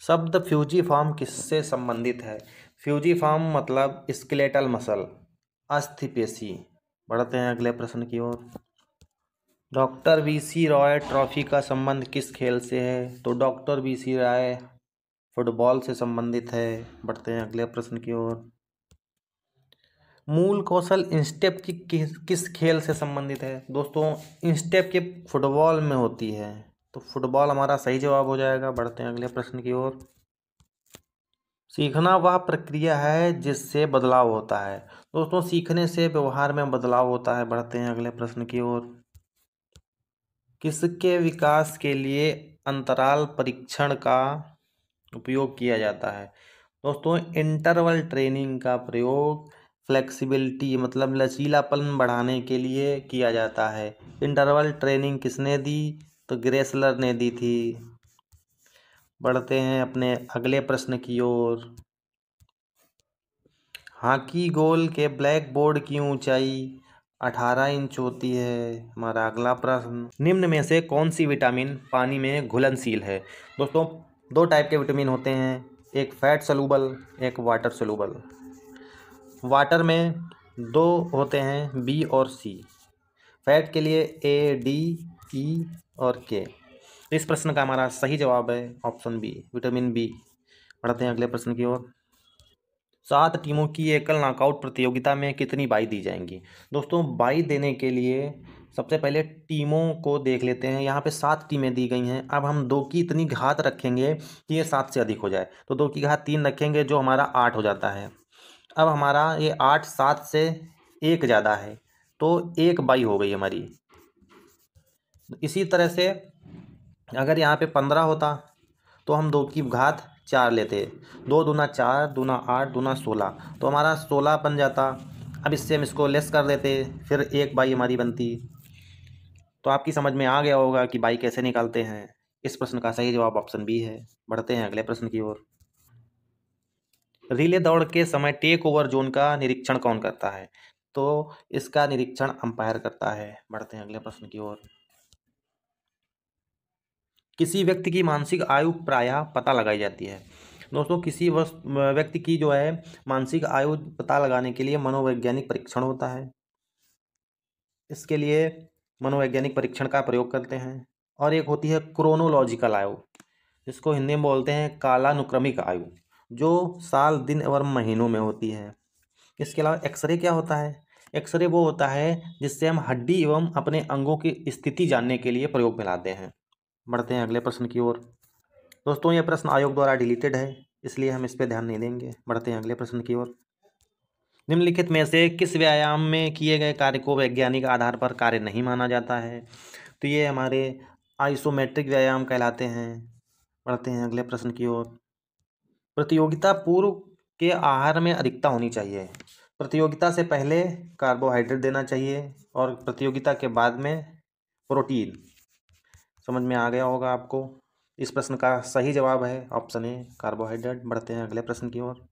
शब्द फ्यूजीफॉर्म किससे संबंधित है? फ्यूजीफॉर्म मतलब स्केलेटल मसल, अस्थिपेशी। बढ़ते हैं अगले प्रश्न की ओर। डॉक्टर VC रॉय ट्रॉफी का संबंध किस खेल से है? तो डॉक्टर VC रॉय फुटबॉल से संबंधित है। बढ़ते हैं अगले प्रश्न की ओर। मूल कौशल इंस्टेप की किस खेल से संबंधित है? दोस्तों इंस्टेप के फुटबॉल में होती है, तो फुटबॉल हमारा सही जवाब हो जाएगा। बढ़ते हैं अगले प्रश्न की ओर। सीखना वह प्रक्रिया है जिससे बदलाव होता है। दोस्तों सीखने से व्यवहार में बदलाव होता है। बढ़ते हैं अगले प्रश्न की ओर। किसके विकास के लिए अंतराल परीक्षण का उपयोग किया जाता है? दोस्तों इंटरवल ट्रेनिंग का प्रयोग फ्लेक्सिबिलिटी मतलब लचीलापन बढ़ाने के लिए किया जाता है। इंटरवल ट्रेनिंग किसने दी? तो ग्रेसलर ने दी थी। बढ़ते हैं अपने अगले प्रश्न की ओर। हॉकी गोल के ब्लैक बोर्ड की ऊंचाई 18 इंच होती है। हमारा अगला प्रश्न, निम्न में से कौन सी विटामिन पानी में घुलनशील है? दोस्तों 2 टाइप के विटामिन होते हैं, एक फैट सलूबल, एक वाटर सलूबल। वाटर में 2 होते हैं, B और C। फैट के लिए A, D, E और K। इस प्रश्न का हमारा सही जवाब है ऑप्शन बी, विटामिन बी। बढ़ते हैं अगले प्रश्न की ओर। 7 टीमों की एकल नॉकआउट प्रतियोगिता में कितनी बाई दी जाएंगी? दोस्तों बाई देने के लिए सबसे पहले टीमों को देख लेते हैं। यहाँ पे 7 टीमें दी गई हैं। अब हम 2 की इतनी घात रखेंगे कि ये 7 से अधिक हो जाए, तो 2 की घात 3 रखेंगे जो हमारा 8 हो जाता है। अब हमारा ये 8 7 से 1 ज़्यादा है, तो 1 बाई हो गई हमारी। इसी तरह से अगर यहाँ पे 15 होता तो हम 2 की घात 4 लेते, 2 दूना 4, दूना 8, दूना 16, तो हमारा 16 बन जाता। अब इससे हम इसको लेस कर देते, फिर 1/2 हमारी बनती। तो आपकी समझ में आ गया होगा कि बाई कैसे निकालते हैं। इस प्रश्न का सही जवाब ऑप्शन बी है। बढ़ते हैं अगले प्रश्न की ओर। रिले दौड़ के समय टेक ओवर जोन का निरीक्षण कौन करता है? तो इसका निरीक्षण अंपायर करता है। बढ़ते हैं अगले प्रश्न की ओर। किसी व्यक्ति की मानसिक आयु प्रायः पता लगाई जाती है। दोस्तों, किसी व्यक्ति की जो है मानसिक आयु पता लगाने के लिए मनोवैज्ञानिक परीक्षण होता है। इसके लिए मनोवैज्ञानिक परीक्षण का प्रयोग करते हैं। और एक होती है क्रोनोलॉजिकल आयु, जिसको हिंदी में बोलते हैं कालानुक्रमिक आयु, जो साल, दिन एवं महीनों में होती है। इसके अलावा एक्सरे क्या होता है? एक्सरे वो होता है जिससे हम हड्डी एवं अपने अंगों की स्थिति जानने के लिए प्रयोग में लाते हैं। बढ़ते हैं अगले प्रश्न की ओर। दोस्तों, यह प्रश्न आयोग द्वारा डिलीटेड है, इसलिए हम इस पर ध्यान नहीं देंगे। बढ़ते हैं अगले प्रश्न की ओर। निम्नलिखित में से किस व्यायाम में किए गए कार्य को वैज्ञानिक आधार पर कार्य नहीं माना जाता है? तो ये हमारे आइसोमेट्रिक व्यायाम कहलाते हैं। बढ़ते हैं अगले प्रश्न की ओर। प्रतियोगिता पूर्व के आहार में अधिकता होनी चाहिए। प्रतियोगिता से पहले कार्बोहाइड्रेट देना चाहिए और प्रतियोगिता के बाद में प्रोटीन। समझ में आ गया होगा आपको। इस प्रश्न का सही जवाब है ऑप्शन ए, कार्बोहाइड्रेट। बढ़ते हैं अगले प्रश्न की ओर।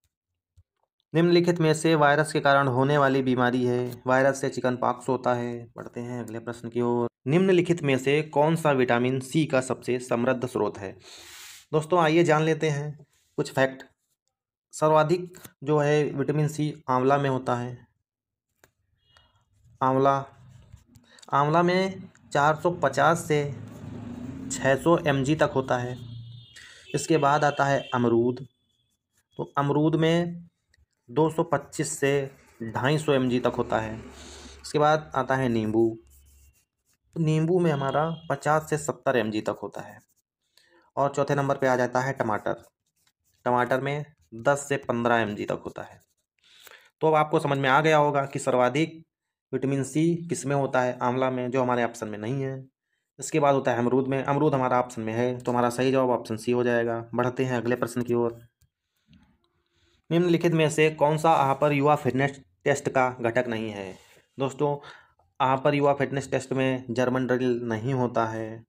निम्नलिखित में से वायरस के कारण होने वाली बीमारी है? वायरस से चिकन पॉक्स होता है। बढ़ते हैं अगले प्रश्न की ओर। निम्नलिखित में से कौन सा विटामिन सी का सबसे समृद्ध स्रोत है? दोस्तों, आइए जान लेते हैं कुछ फैक्ट। सर्वाधिक जो है विटामिन सी आंवला में होता है। आंवला आंवला में 450 से 600 mg तक होता है। इसके बाद आता है अमरूद। तो अमरूद में 225 से 250 mg तक होता है। इसके बाद आता है नींबू। नींबू में हमारा 50 से 70 mg तक होता है। और चौथे नंबर पे आ जाता है टमाटर। टमाटर में 10 से 15 mg तक होता है। तो अब आपको समझ में आ गया होगा कि सर्वाधिक विटामिन सी किस में होता है? आंवला में, जो हमारे ऑप्शन में नहीं है। इसके बाद होता है अमरूद में। अमरूद हमारा ऑप्शन में है, तो हमारा सही जवाब ऑप्शन सी हो जाएगा। बढ़ते हैं अगले प्रश्न की ओर। निम्नलिखित में से कौन सा आहार युवा फिटनेस टेस्ट का घटक नहीं है? दोस्तों, आहार युवा फिटनेस टेस्ट में जर्मन ड्रिल नहीं होता है।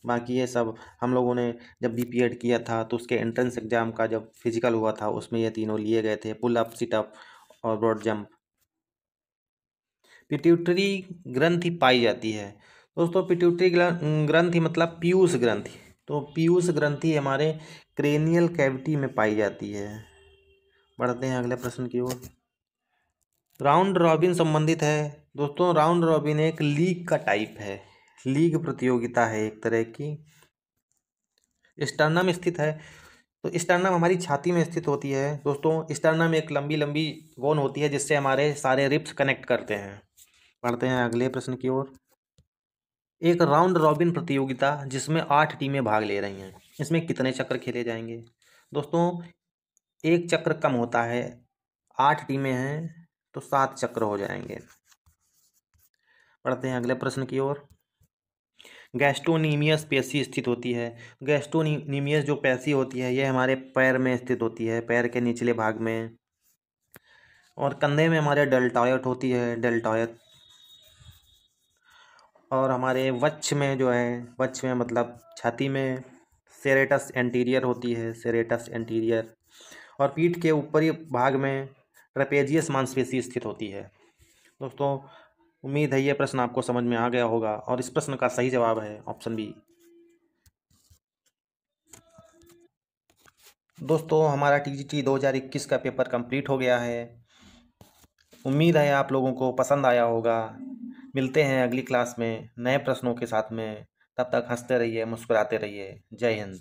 बाकी ये सब हम लोगों ने जब बीपीएड किया था तो उसके एंट्रेंस एग्जाम का जब फिजिकल हुआ था उसमें ये तीनों लिए गए थे, पुल अप, सिट अप और ब्रॉड जंप। पिट्यूटरी ग्रंथि पाई जाती है। दोस्तों, पिट्यूटरी ग्रंथि मतलब पीयूष ग्रंथि। तो पीयूष ग्रंथि हमारे क्रेनियल कैविटी में पाई जाती है। बढ़ते हैं अगले प्रश्न की ओर। राउंड रॉबिन संबंधित है। दोस्तों, राउंड रॉबिन एक लीग का टाइप है। लीग प्रतियोगिता है एक तरह की। स्टर्नम स्थित है। तो स्टर्नम हमारी छाती में स्थित होती है। दोस्तों, स्टर्नम एक लंबी लंबी बोन होती है जिससे हमारे सारे रिब्स कनेक्ट करते हैं। बढ़ते हैं अगले प्रश्न की ओर। एक राउंड रॉबिन प्रतियोगिता जिसमें 8 टीमें भाग ले रही हैं, इसमें कितने चक्र खेले जाएंगे? दोस्तों, एक चक्र कम होता है। 8 टीमें हैं तो 7 चक्र हो जाएंगे। बढ़ते हैं अगले प्रश्न की ओर। गैस्ट्रोनीमियस पेशी स्थित होती है। गैस्ट्रोनीमियस जो पेशी होती है ये हमारे पैर में स्थित होती है, पैर के निचले भाग में। और कंधे में हमारे डेल्टॉयड होती है, डेल्टॉयड। और हमारे वक्ष में जो है, वक्ष में मतलब छाती में सेरेटस एंटीरियर होती है, सेरेटस एंटीरियर। और पीठ के ऊपरी भाग में ट्रेपेजियस मांसपेशी स्थित होती है। दोस्तों, उम्मीद है ये प्रश्न आपको समझ में आ गया होगा और इस प्रश्न का सही जवाब है ऑप्शन बी। दोस्तों, हमारा टीजीटी 2021 का पेपर कंप्लीट हो गया है। उम्मीद है आप लोगों को पसंद आया होगा। मिलते हैं अगली क्लास में नए प्रश्नों के साथ में। तब तक हंसते रहिए, मुस्कुराते रहिए। जय हिंद।